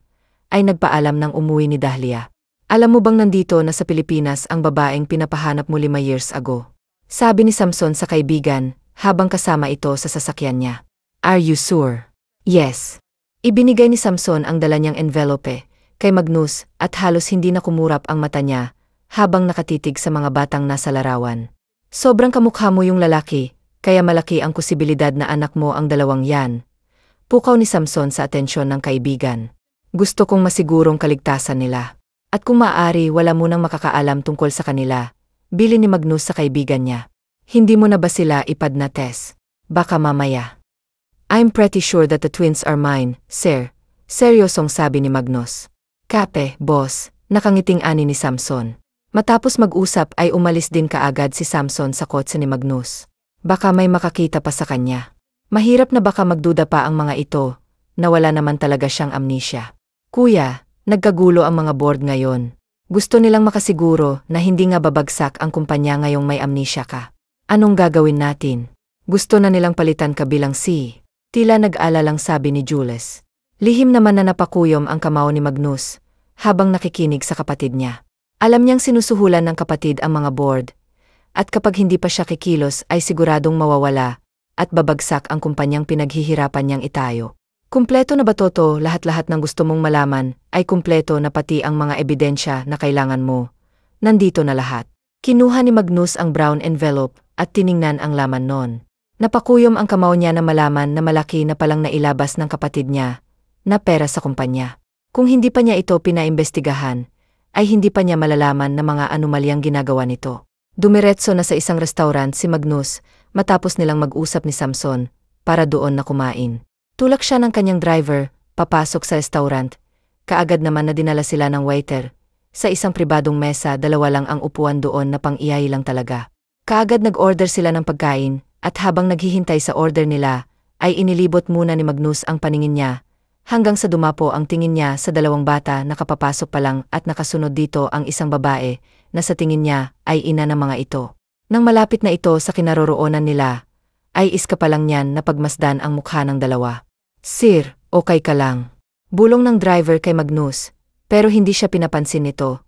ay nagpaalam ng umuwi ni Dahlia. Alam mo bang nandito na sa Pilipinas ang babaeng pinapahanap mo 5 years ago? Sabi ni Samson sa kaibigan habang kasama ito sa sasakyan niya. Are you sure? Yes. Ibinigay ni Samson ang dala niyang envelope kay Magnus at halos hindi na kumurap ang mata niya habang nakatitig sa mga batang nasa larawan. Sobrang kamukha mo yung lalaki, kaya malaki ang posibilidad na anak mo ang dalawang yan. Pukaw ni Samson sa atensyon ng kaibigan. Gusto kong masigurong kaligtasan nila. At kung maaari wala mo nang makakaalam tungkol sa kanila, bili ni Magnus sa kaibigan niya. Hindi mo na ba sila ipad na test? Baka mamaya. I'm pretty sure that the twins are mine, sir. Seryosong sabi ni Magnus. Kape, boss, nakangiting ani ni Samson. Matapos mag-usap ay umalis din kaagad si Samson sa kotse ni Magnus. Baka may makakita pa sa kanya. Mahirap na baka magduda pa ang mga ito, na wala naman talaga siyang amnesia. Kuya, nagkagulo ang mga board ngayon. Gusto nilang makasiguro na hindi nga babagsak ang kumpanya ngayong may amnesia ka. Anong gagawin natin? Gusto na nilang palitan ka bilang C. Tila nag-alalang sabi ni Jules. Lihim naman na napakuyom ang kamao ni Magnus, habang nakikinig sa kapatid niya. Alam niyang sinusuhulan ng kapatid ang mga board, at kapag hindi pa siya kikilos ay siguradong mawawala, at babagsak ang kumpanyang pinaghihirapan niyang itayo. Kumpleto na ba toto? Lahat-lahat ng gusto mong malaman ay kumpleto na, pati ang mga ebidensya na kailangan mo. Nandito na lahat. Kinuha ni Magnus ang brown envelope at tiningnan ang laman nun. Napakuyom ang kamao niya na malaman na malaki na palang nailabas ng kapatid niya na pera sa kumpanya. Kung hindi pa niya ito pinaimbestigahan, ay hindi pa niya malalaman na mga anomalyang ginagawa nito. Dumiretso na sa isang restaurant si Magnus matapos nilang mag-usap ni Samson para doon na kumain. Tulak siya ng kanyang driver, papasok sa restaurant. Kaagad naman na dinala sila ng waiter. Sa isang pribadong mesa, 2 lang ang upuan doon na pang-iyayi lang talaga. Kaagad nag-order sila ng pagkain, at habang naghihintay sa order nila, ay inilibot muna ni Magnus ang paningin niya, hanggang sa dumapo ang tingin niya sa 2 bata na kapapasok pa lang at nakasunod dito ang isang babae, na sa tingin niya ay ina ng mga ito. Nang malapit na ito sa kinaroroonan nila, ay iska pa lang niyan na pagmasdan ang mukha ng 2. Sir, okay ka lang? Bulong ng driver kay Magnus, pero hindi siya pinapansin nito,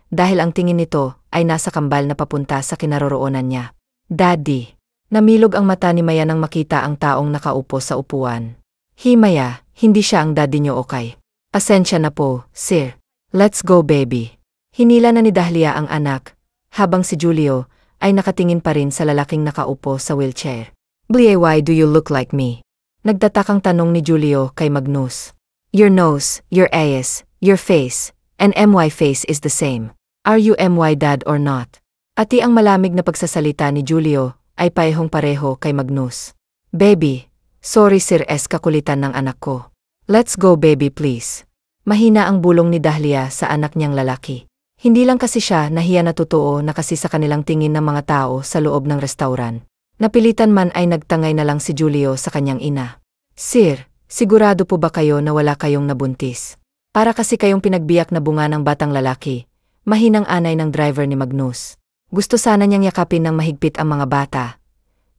dahil ang tingin nito ay nasa kambal na papunta sa kinaroroonan niya. Daddy. Namilog ang mata ni Maya nang makita ang taong nakaupo sa upuan. Maya, hindi siya ang daddy niyo, okay? Pasensya na po, sir. Let's go, baby. Hinila na ni Dahlia ang anak, habang si Julio ay nakatingin pa rin sa lalaking nakaupo sa wheelchair. Why do you look like me? Nagtatakang tanong ni Julio kay Magnus. Your nose, your eyes, your face, and my face is the same. Are you my dad or not? Ati ang malamig na pagsasalita ni Julio ay parehong-pareho kay Magnus. Baby, sorry sir, kakulitan ng anak ko. Let's go, baby, please. Mahina ang bulong ni Dahlia sa anak niyang lalaki. Hindi lang kasi siya nahiya na totoo na kasi sa kanilang tingin ng mga tao sa loob ng restaurant. Napilitan man ay nagtangay na lang si Julio sa kanyang ina. Sir, sigurado po ba kayo na wala kayong nabuntis? Para kasi kayong pinagbiyak na bunga ng batang lalaki, mahinang anay ng driver ni Magnus. Gusto sana niyang yakapin ng mahigpit ang mga bata.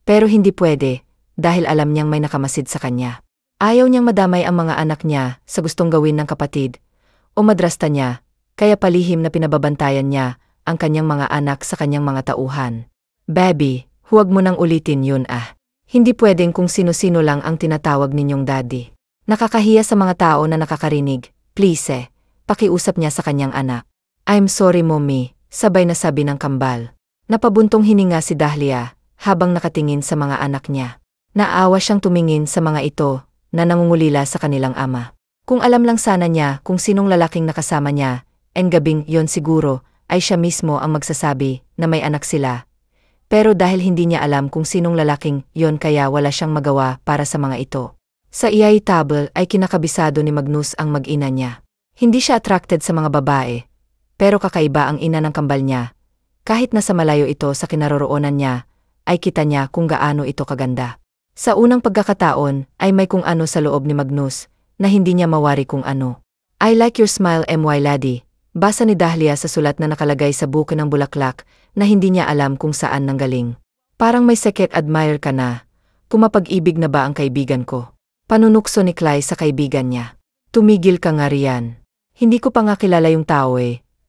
Pero hindi pwede, dahil alam niyang may nakamasid sa kanya. Ayaw niyang madamay ang mga anak niya sa gustong gawin ng kapatid o madrasta niya, kaya palihim na pinababantayan niya ang kanyang mga anak sa kanyang mga tauhan. Baby, huwag mo nang ulitin yun Hindi pwedeng kung sino-sino lang ang tinatawag ninyong daddy. Nakakahiya sa mga tao na nakakarinig. Please pakiusap niya sa kanyang anak. I'm sorry, mommy. Sabay na sabi ng kambal. Napabuntong hininga si Dahlia habang nakatingin sa mga anak niya. Naawa siyang tumingin sa mga ito na nangungulila sa kanilang ama. Kung alam lang sana niya kung sinong lalaking nakasama niya, gabing yon siguro ay siya mismo ang magsasabi na may anak sila. Pero dahil hindi niya alam kung sinong lalaking yon, kaya wala siyang magawa para sa mga ito. Sa iyay table ay kinakabisado ni Magnus ang mag-ina niya. Hindi siya attracted sa mga babae. Pero kakaiba ang ina ng kambal niya. Kahit nasa malayo ito sa kinaroroonan niya, ay kita niya kung gaano ito kaganda. Sa unang pagkakataon ay may kung ano sa loob ni Magnus na hindi niya mawari kung ano. I like your smile, my laddie. Basa ni Dahlia sa sulat na nakalagay sa buko ng bulaklak na hindi niya alam kung saan nanggaling. Parang may secret admirer ka na. Kumapag-ibig na ba ang kaibigan ko? Panunukso ni Clay sa kaibigan niya. Tumigil ka nga riyan. Hindi ko pa nga kilala yung tao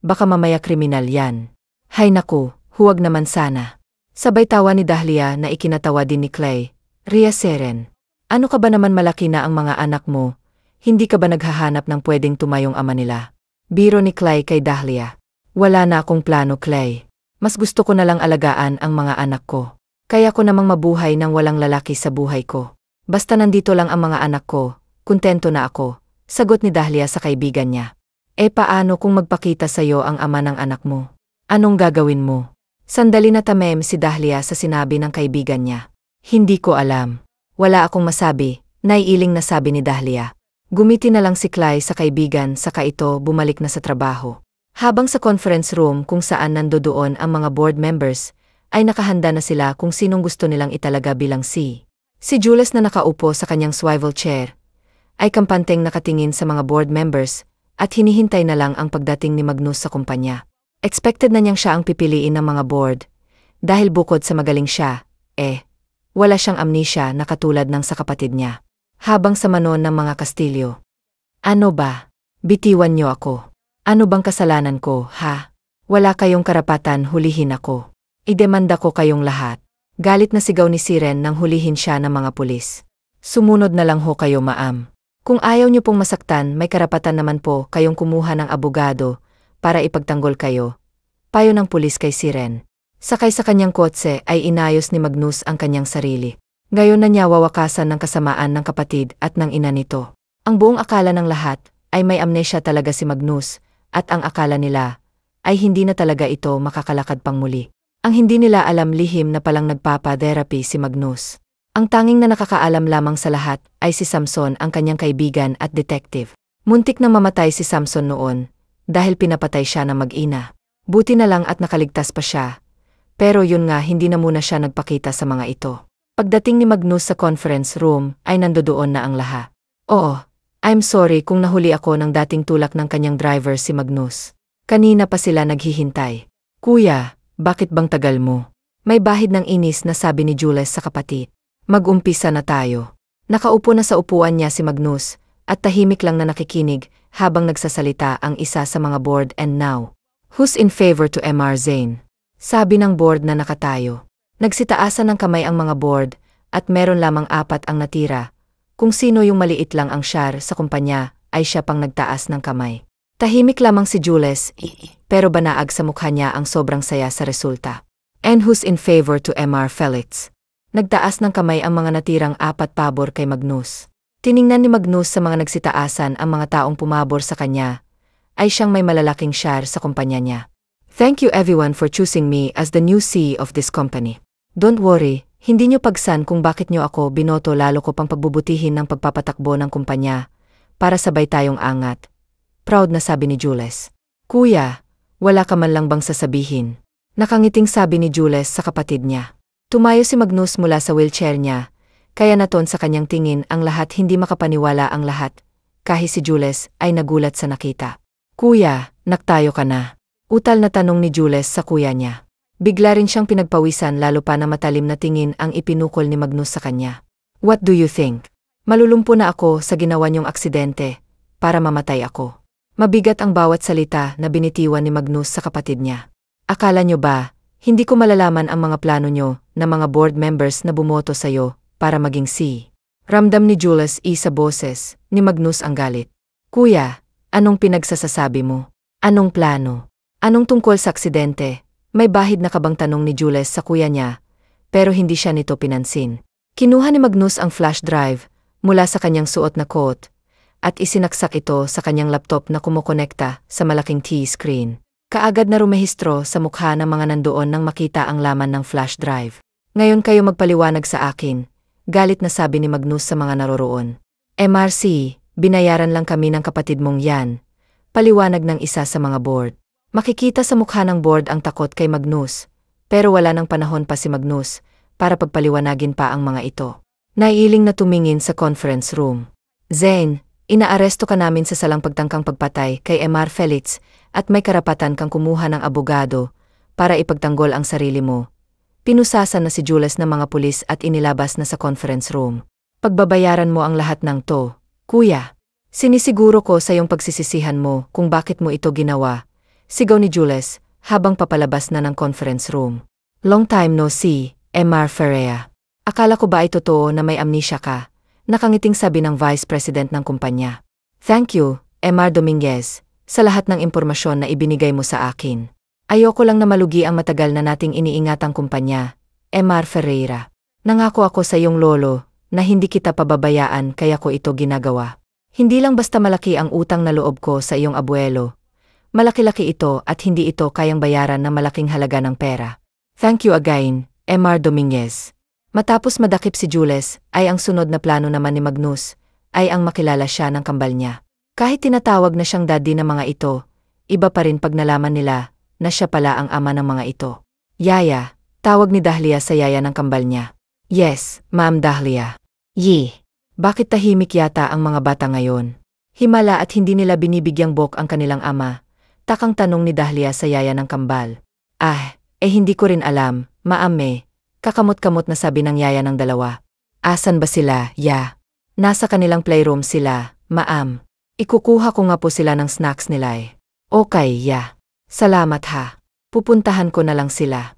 Baka mamaya kriminal yan. Hay naku, huwag naman sana. Sabay tawa ni Dahlia na ikinatawa din ni Clay. Ria Seren, ano ka ba naman, malaki na ang mga anak mo? Hindi ka ba naghahanap ng pwedeng tumayong ama nila? Biro ni Clay kay Dahlia. Wala na akong plano, Clay. Mas gusto ko na lang alagaan ang mga anak ko. Kaya ko namang mabuhay ng walang lalaki sa buhay ko. Basta nandito lang ang mga anak ko, kontento na ako, sagot ni Dahlia sa kaibigan niya. Paano kung magpakita sa'yo ang ama ng anak mo? Anong gagawin mo? Sandali na tamem si Dahlia sa sinabi ng kaibigan niya. Hindi ko alam. Wala akong masabi, naiiling na sabi ni Dahlia. Gumiti na lang si Clay sa kaibigan saka ito bumalik na sa trabaho. Habang sa conference room kung saan nandoon ang mga board members, ay nakahanda na sila kung sinong gusto nilang italaga bilang C. Si Jules na nakaupo sa kanyang swivel chair, ay kampanteng nakatingin sa mga board members, at hinihintay na lang ang pagdating ni Magnus sa kumpanya. Expected na niyang siya ang pipiliin ng mga board, dahil bukod sa magaling siya, Wala siyang amnesia na katulad ng sa kapatid niya. Habang sa manon ng mga Kastilyo. Ano ba? Bitiwan niyo ako. Ano bang kasalanan ko, ha? Wala kayong karapatan hulihin ako. Idemanda ko kayong lahat. Galit na sigaw ni Siren nang hulihin siya ng mga pulis. Sumunod na lang ho kayo, ma'am. Kung ayaw niyo pong masaktan, may karapatan naman po kayong kumuha ng abogado para ipagtanggol kayo. Payo ng pulis kay Siren. Sakay sa kanyang kotse ay inayos ni Magnus ang kanyang sarili. Ngayon na niya wawakasan ng kasamaan ng kapatid at ng ina nito. Ang buong akala ng lahat ay may amnesia talaga si Magnus at ang akala nila ay hindi na talaga ito makakalakad pang muli. Ang hindi nila alam lihim na palang nagpapa-therapy si Magnus. Ang tanging na nakakaalam lamang sa lahat ay si Samson, ang kanyang kaibigan at detective. Muntik na mamatay si Samson noon dahil pinapatay siya ng mag-ina. Buti na lang at nakaligtas pa siya. Pero yun nga, hindi na muna siya nagpakita sa mga ito. Pagdating ni Magnus sa conference room ay nandoon na ang lahat. Oo, I'm sorry kung nahuli ako ng dating tulak ng kanyang driver si Magnus. Kanina pa sila naghihintay. Kuya, bakit bang tagal mo? May bahid ng inis na sabi ni Jules sa kapatid. Mag-umpisa na tayo. Nakaupo na sa upuan niya si Magnus at tahimik lang na nakikinig habang nagsasalita ang isa sa mga board. And now, who's in favor to MR Zane? Sabi ng board na nakatayo. Nagsitaasan ng kamay ang mga board at meron lamang 4 ang natira. Kung sino yung maliit lang ang share sa kumpanya ay siya pang nagtaas ng kamay. Tahimik lamang si Jules, pero banaag sa mukha niya ang sobrang saya sa resulta. And who's in favor to MR Felix? Nagtaas ng kamay ang mga natirang 4 pabor kay Magnus. Tiningnan ni Magnus sa mga nagsitaasan ang mga taong pumabor sa kanya. Ay siyang may malalaking share sa kumpanya niya. Thank you everyone for choosing me as the new CEO of this company. Don't worry, hindi niyo pagsan kung bakit niyo ako binoto, lalo ko pang pagbubutihin ng pagpapatakbo ng kumpanya para sabay tayong angat. Proud na sabi ni Jules. Kuya, wala ka man lang bang sasabihin? Nakangiting sabi ni Jules sa kapatid niya. Tumayo si Magnus mula sa wheelchair niya, kaya naton sa kanyang tingin ang lahat, hindi makapaniwala ang lahat. Kahit si Jules ay nagulat sa nakita. Kuya, naktayo ka na? Utal na tanong ni Jules sa kuya niya. Bigla rin siyang pinagpawisan, lalo pa na matalim na tingin ang ipinukol ni Magnus sa kanya. What do you think? Malulumpo na ako sa ginawa niyong aksidente para mamatay ako. Mabigat ang bawat salita na binitiwan ni Magnus sa kapatid niya. Akala niyo ba, hindi ko malalaman ang mga plano niyo na mga board members na bumoto sa'yo para maging CEO? Ramdam ni Jules sa boses ni Magnus ang galit. Kuya, anong pinagsasasabi mo? Anong plano? Anong tungkol sa aksidente? May bahid na kabang tanong ni Jules sa kuya niya, pero hindi siya nito pinansin. Kinuha ni Magnus ang flash drive mula sa kanyang suot na coat at isinaksak ito sa kanyang laptop na kumukonekta sa malaking T-screen. Kaagad na rumehistro sa mukha ng mga nandoon nang makita ang laman ng flash drive. Ngayon kayo magpaliwanag sa akin, galit na sabi ni Magnus sa mga naroroon. MRC, binayaran lang kami ng kapatid mong yan. Paliwanag ng isa sa mga board. Makikita sa mukha ng board ang takot kay Magnus, pero wala nang panahon pa si Magnus para pagpaliwanagin pa ang mga ito. Naiiling na tumingin sa conference room. Zane, inaaresto ka namin sa salang pagtangkang pagpatay kay MR Felix at may karapatan kang kumuha ng abogado para ipagtanggol ang sarili mo. Pinusasan na si Jules ng mga pulis at inilabas na sa conference room. Pagbabayaran mo ang lahat ng to, kuya. Sinisiguro ko sa iyong pagsisisihan mo kung bakit mo ito ginawa. Sigaw ni Jules habang papalabas na ng conference room. Long time no see, MR Ferreira. Akala ko ba ay totoo na may amnesia ka? Nakangiting sabi ng Vice President ng kumpanya. Thank you, MR Dominguez, sa lahat ng impormasyon na ibinigay mo sa akin. Ayoko lang na malugi ang matagal na nating iniingatang kumpanya, MR Ferreira. Nangako ako sa iyong lolo na hindi kita pababayaan, kaya ko ito ginagawa. Hindi lang basta malaki ang utang na loob ko sa iyong abuelo. Malaki-laki ito at hindi ito kayang bayaran ng malaking halaga ng pera. Thank you again, MR Dominguez. Matapos madakip si Jules, ay ang sunod na plano naman ni Magnus, ay ang makilala siya ng kambal niya. Kahit tinatawag na siyang daddy ng mga ito, iba pa rin pag nalaman nila na siya pala ang ama ng mga ito. Yaya, tawag ni Dahlia sa yaya ng kambal niya. Yes, Ma'am Dahlia. Bakit tahimik yata ang mga bata ngayon? Himala at hindi nila binibigyang bok ang kanilang ama. Takang tanong ni Dahlia sa yaya ng kambal. Hindi ko rin alam, maame. Kakamot-kamot na sabi ng yaya ng dalawa. Asan ba sila, ya? Nasa kanilang playroom sila, ma'am. Ikukuha ko nga po sila ng snacks nila eh. Okay, ya. Salamat ha. Pupuntahan ko na lang sila.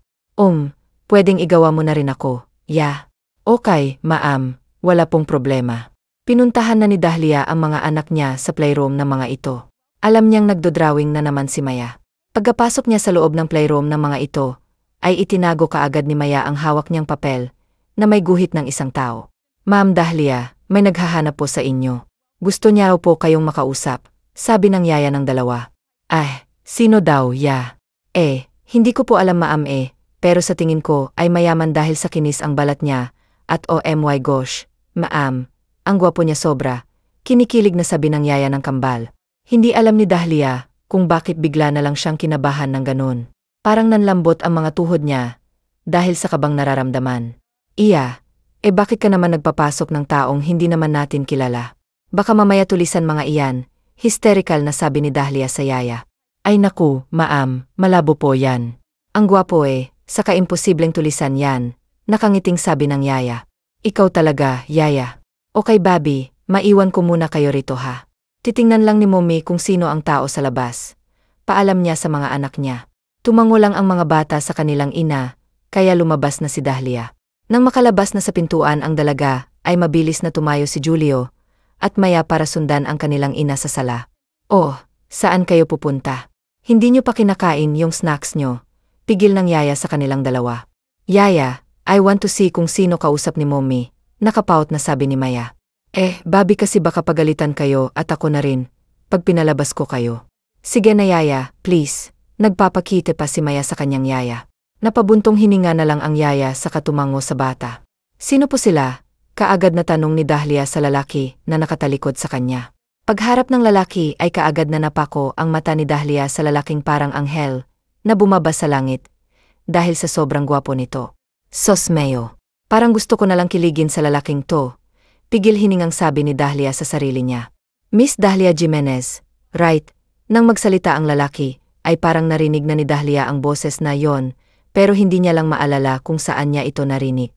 Pwedeng igawa mo na rin ako, ya. Okay, ma'am. Wala pong problema. Pinuntahan na ni Dahlia ang mga anak niya sa playroom ng mga ito. Alam niyang nagdodrawing na naman si Maya. Pagkapasok niya sa loob ng playroom ng mga ito, ay itinago kaagad ni Maya ang hawak niyang papel na may guhit ng isang tao. Ma'am Dahlia, may naghahanap po sa inyo. Gusto niya raw po kayong makausap, sabi ng yaya ng dalawa. Sino daw, ya? Hindi ko po alam ma'am pero sa tingin ko ay mayaman dahil sa kinis ang balat niya at oh my gosh, ma'am, ang gwapo niya sobra. Kinikilig na sabi ng yaya ng kambal. Hindi alam ni Dahlia kung bakit bigla na lang siyang kinabahan ng ganun. Parang nanlambot ang mga tuhod niya dahil sa kabang nararamdaman. Iya, bakit ka naman nagpapasok ng taong hindi naman natin kilala? Baka mamaya tulisan mga iyan, hysterical na sabi ni Dahlia sa yaya. Ay naku, ma'am, malabo po yan. Ang gwapo saka imposibleng tulisan yan, nakangiting sabi ng yaya. Ikaw talaga, yaya. Okay Bobby, maiwan ko muna kayo rito ha. Titingnan lang ni Mommy kung sino ang tao sa labas. Paalam niya sa mga anak niya. Tumango lang ang mga bata sa kanilang ina, kaya lumabas na si Dahlia. Nang makalabas na sa pintuan ang dalaga, ay mabilis na tumayo si Julio, at Maya para sundan ang kanilang ina sa sala. Saan kayo pupunta? Hindi niyo pa kinakain yung snacks niyo. Pigil ng yaya sa kanilang dalawa. Yaya, I want to see kung sino kausap ni Mommy, nakapout na sabi ni Maya. Bobby kasi baka pagalitan kayo at ako na rin, pag pinalabas ko kayo. Sige na yaya, please. Nagpapakite pa si Maya sa kanyang yaya. Napabuntong hininga na lang ang yaya sa katumango sa bata. Sino po sila? Kaagad na tanong ni Dahlia sa lalaki na nakatalikod sa kanya. Pagharap ng lalaki ay kaagad na napako ang mata ni Dahlia sa lalaking parang anghel na bumaba sa langit dahil sa sobrang gwapo nito. Sos meo. Parang gusto ko nalang kiligin sa lalaking to. Pigil hiningang sabi ni Dahlia sa sarili niya. Miss Dahlia Jimenez, right? Nang magsalita ang lalaki, ay parang narinig na ni Dahlia ang boses na yon, pero hindi niya lang maalala kung saan niya ito narinig.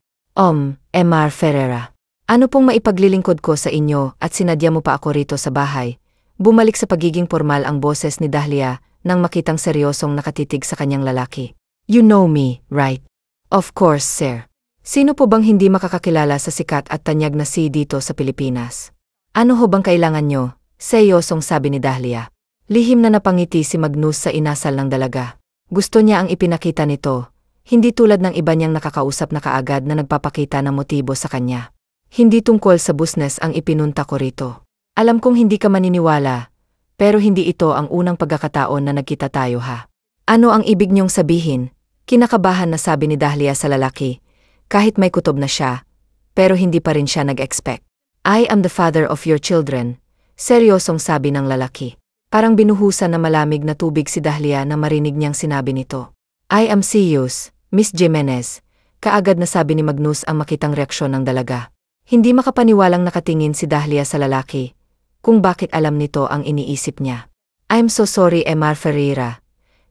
Emar Ferreira. Ano pong maipaglilingkod ko sa inyo at sinadya mo pa ako rito sa bahay? Bumalik sa pagiging formal ang boses ni Dahlia nang makitang seryosong nakatitig sa kanyang lalaki. You know me, right? Of course, sir. Sino po bang hindi makakakilala sa sikat at tanyag na dito sa Pilipinas? Ano ho bang kailangan nyo? Seryosong sabi ni Dahlia. Lihim na napangiti si Magnus sa inasal ng dalaga. Gusto niya ang ipinakita nito, hindi tulad ng iba niyang nakakausap na kaagad na nagpapakita ng motibo sa kanya. Hindi tungkol sa business ang ipinunta ko rito. Alam kong hindi ka maniniwala, pero hindi ito ang unang pagkakataon na nagkita tayo ha. Ano ang ibig niyong sabihin? Kinakabahan na sabi ni Dahlia sa lalaki, kahit may kutob na siya, pero hindi pa rin siya nag-expect. I am the father of your children, seryosong sabi ng lalaki. Parang binuhusan na malamig na tubig si Dahlia na marinig niyang sinabi nito. I am serious, Miss Jimenez, kaagad na sabi ni Magnus ang makitang reaksyon ng dalaga. Hindi makapaniwalang nakatingin si Dahlia sa lalaki, kung bakit alam nito ang iniisip niya. I'm so sorry Emar Ferreira,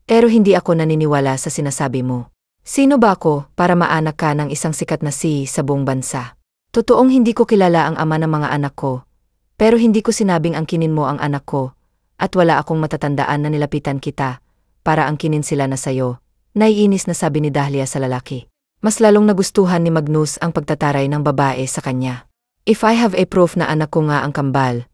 pero hindi ako naniniwala sa sinasabi mo. Sino ba ako para maanak ka ng isang sikat na sa buong bansa? Totoong hindi ko kilala ang ama ng mga anak ko, pero hindi ko sinabing angkinin mo ang anak ko. At wala akong matatandaan na nilapitan kita, para angkinin sila na sayo. Naiinis na sabi ni Dahlia sa lalaki. Mas lalong nagustuhan ni Magnus ang pagtataray ng babae sa kanya. If I have a proof na anak ko nga ang kambal,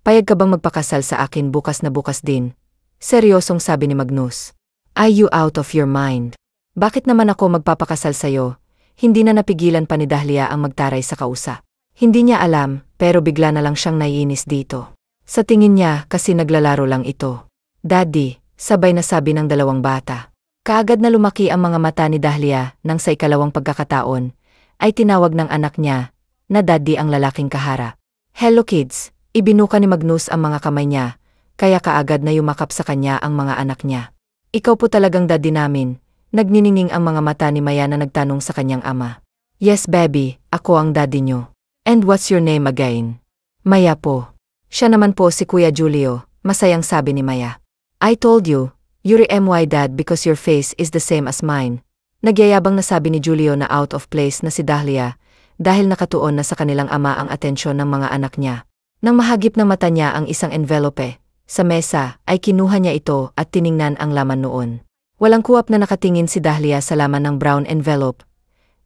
payag ka bang magpakasal sa akin bukas na bukas din? Seryosong sabi ni Magnus. Are you out of your mind? Bakit naman ako magpapakasal sayo? Hindi na napigilan pa ni Dahlia ang magtaray sa kausa. Hindi niya alam, pero bigla na lang siyang naiinis dito. Sa tingin niya kasi naglalaro lang ito. Daddy, sabay na sabi ng dalawang bata. Kaagad na lumaki ang mga mata ni Dahlia nang sa ikalawang pagkakataon, ay tinawag ng anak niya, na daddy ang lalaking kaharap. Hello kids, ibinuka ni Magnus ang mga kamay niya, kaya kaagad na yumakap sa kanya ang mga anak niya. Ikaw po talagang daddy namin, nagniningning ang mga mata ni Maya na nagtanong sa kanyang ama. Yes baby, ako ang daddy niyo. And what's your name again? Maya po. Siya naman po si Kuya Julio, masayang sabi ni Maya. I told you, you're my dad because your face is the same as mine. Nagyayabang na sabi ni Julio na out of place na si Dahlia dahil nakatuon na sa kanilang ama ang atensyon ng mga anak niya. Nang mahagip ng mata niya ang isang envelope sa mesa ay kinuha niya ito at tiningnan ang laman noon. Walang kuwap na nakatingin si Dahlia sa laman ng brown envelope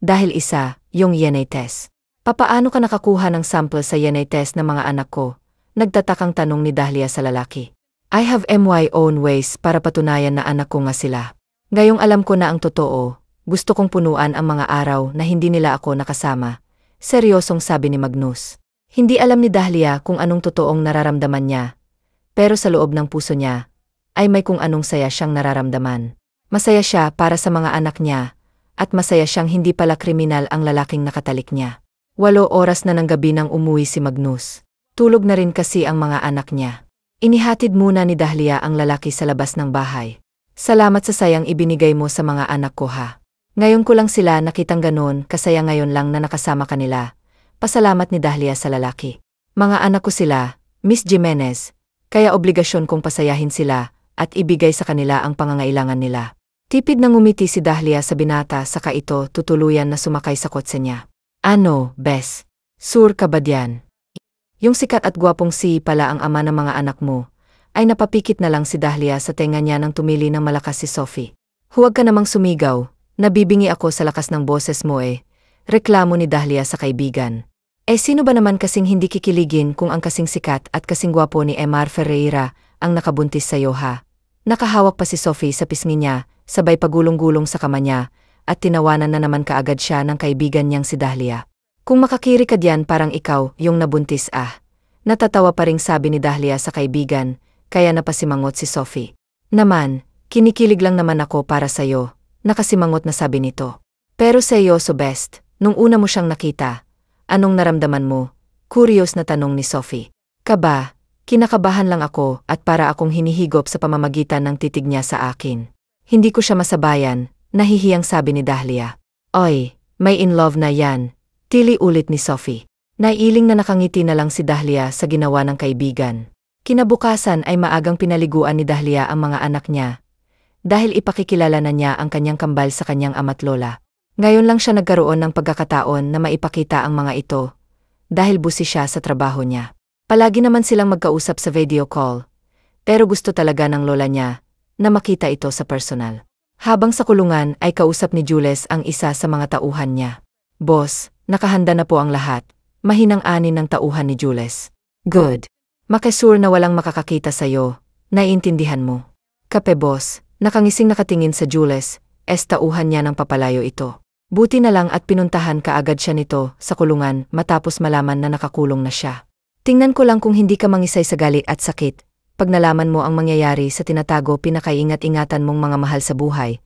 dahil isa, yung DNA test. Papaano ka nakakuha ng sample sa DNA test ng mga anak ko? Nagtatakang tanong ni Dahlia sa lalaki. I have my own ways para patunayan na anak ko nga sila. Ngayong alam ko na ang totoo, gusto kong punuan ang mga araw na hindi nila ako nakasama. Seryosong sabi ni Magnus. Hindi alam ni Dahlia kung anong totoong nararamdaman niya. Pero sa loob ng puso niya, ay may kung anong saya siyang nararamdaman. Masaya siya para sa mga anak niya, at masaya siyang hindi pala kriminal ang lalaking nakatalik niya. 8 oras na ng gabi nang umuwi si Magnus. Tulog na rin kasi ang mga anak niya. Inihatid muna ni Dahlia ang lalaki sa labas ng bahay. Salamat sa sayang ibinigay mo sa mga anak ko ha. Ngayon ko lang sila nakitang ganon kasaya ngayon lang na nakasama kanila. Pasalamat ni Dahlia sa lalaki. Mga anak ko sila, Miss Jimenez, kaya obligasyon kong pasayahin sila at ibigay sa kanila ang pangangailangan nila. Tipid na ngumiti si Dahlia sa binata saka ito tutuluyan na sumakay sa kotse niya. Ano, Bes? Sur ka ba diyan? Yung sikat at gwapong si pala ang ama ng mga anak mo, ay napapikit na lang si Dahlia sa tenga niya nang tumili ng malakas si Sophie. Huwag ka namang sumigaw, nabibingi ako sa lakas ng boses mo reklamo ni Dahlia sa kaibigan. Sino ba naman kasing hindi kikiligin kung ang kasing sikat at kasing gwapo ni Emar Ferreira ang nakabuntis sa'yo ha? Nakahawak pa si Sophie sa pisngi niya, sabay pagulong-gulong sa kama niya, at tinawanan na naman kaagad siya ng kaibigan niyang si Dahlia. Kung makakiri ka diyan parang ikaw yung nabuntis Natatawa pa ring sabi ni Dahlia sa kaibigan, kaya napasimangot si Sophie. Naman, kinikilig lang naman ako para sa'yo, nakasimangot na sabi nito. Pero seryoso Best, nung una mo siyang nakita, anong naramdaman mo? Curious na tanong ni Sophie. Kaba, kinakabahan lang ako at para akong hinihigop sa pamamagitan ng titig niya sa akin. Hindi ko siya masabayan, nahihiyang sabi ni Dahlia. Oy, may in love na yan, tili ulit ni Sophie. Naiiling na nakangiti na lang si Dahlia sa ginawa ng kaibigan. Kinabukasan ay maagang pinaliguan ni Dahlia ang mga anak niya. Dahil ipakikilala na niya ang kanyang kambal sa kanyang ama't lola. Ngayon lang siya nagkaroon ng pagkakataon na maipakita ang mga ito. Dahil busy siya sa trabaho niya. Palagi naman silang magkausap sa video call. Pero gusto talaga ng lola niya na makita ito sa personal. Habang sa kulungan ay kausap ni Jules ang isa sa mga tauhan niya. Boss, nakahanda na po ang lahat. Mahinang-anin ng tauhan ni Jules. Good. Makasure na walang makakakita sa'yo. Naiintindihan mo. Kape boss, nakangising nakatingin sa Jules, tauhan niya ng papalayo ito. Buti na lang at pinuntahan kaagad siya nito sa kulungan matapos malaman na nakakulong na siya. Tingnan ko lang kung hindi ka mangisay sa galit at sakit. Pag nalaman mo ang mangyayari sa tinatago pinakaingat-ingatan mong mga mahal sa buhay.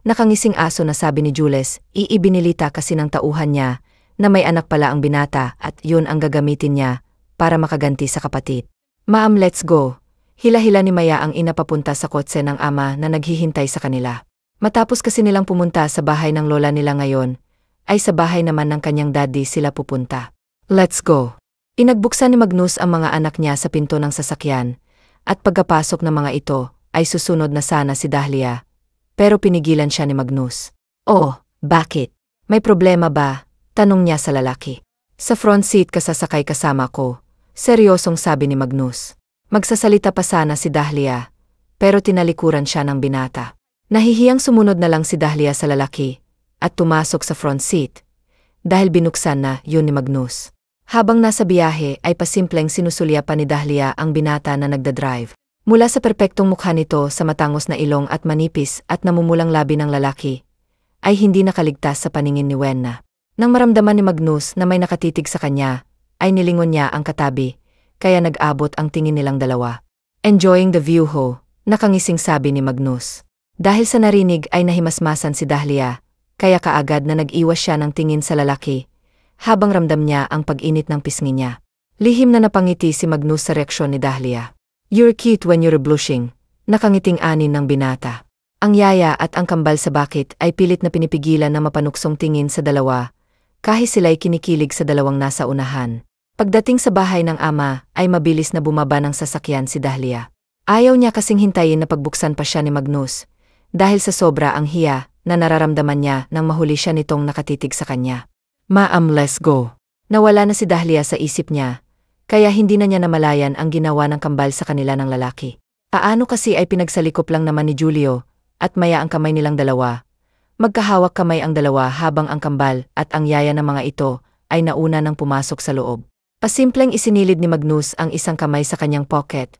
Nakangising aso na sabi ni Jules, iibinilita kasi ng tauhan niya na may anak pala ang binata at yun ang gagamitin niya para makaganti sa kapatid. Ma'am, let's go. Hila-hila ni Maya ang ina papunta sa kotse ng ama na naghihintay sa kanila. Matapos kasi nilang pumunta sa bahay ng lola nila ngayon, ay sa bahay naman ng kanyang daddy sila pupunta. Let's go. Pinagbuksan ni Magnus ang mga anak niya sa pinto ng sasakyan, at pagkapasok ng mga ito, ay susunod na sana si Dahlia. Pero pinigilan siya ni Magnus. Oh, bakit? May problema ba? Tanong niya sa lalaki. Sa front seat ka sasakay kasama ko. Seryosong sabi ni Magnus. Magsasalita pa sana si Dahlia, pero tinalikuran siya ng binata. Nahihiyang sumunod na lang si Dahlia sa lalaki, at tumasok sa front seat, dahil binuksan na yun ni Magnus. Habang nasa biyahe ay pasimpleng sinusulya pa ni Dahlia ang binata na nagdadrive. Mula sa perpektong mukha nito sa matangos na ilong at manipis at namumulang labi ng lalaki, ay hindi nakaligtas sa paningin ni Wenna. Nang maramdaman ni Magnus na may nakatitig sa kanya, ay nilingon niya ang katabi, kaya nag-abot ang tingin nilang dalawa. Enjoying the view ho, nakangising sabi ni Magnus. Dahil sa narinig ay nahimasmasan si Dahlia, kaya kaagad na nag-iwas siya ng tingin sa lalaki, habang ramdam niya ang pag-init ng pisngi niya. Lihim na napangiti si Magnus sa reaksyon ni Dahlia. You're cute when you're blushing, nakangiting anin ng binata. Ang yaya at ang kambal sa bakit ay pilit na pinipigilan na mapanuksong tingin sa dalawa, kahit sila'y kinikilig sa dalawang nasa unahan. Pagdating sa bahay ng ama ay mabilis na bumaba ng sasakyan si Dahlia. Ayaw niya kasing hintayin na pagbuksan pa siya ni Magnus, dahil sa sobra ang hiya na nararamdaman niya nang mahuli siya nitong nakatitig sa kanya. Ma'am, let's go. Nawala na si Dahlia sa isip niya, kaya hindi na niya namalayan ang ginawa ng kambal sa kanila ng lalaki. Paano kasi ay pinagsalikop lang naman ni Julio, at maya ang kamay nilang dalawa. Magkahawak kamay ang dalawa habang ang kambal at ang yaya ng mga ito ay nauna nang pumasok sa loob. Pasimpleng isinilid ni Magnus ang isang kamay sa kanyang pocket,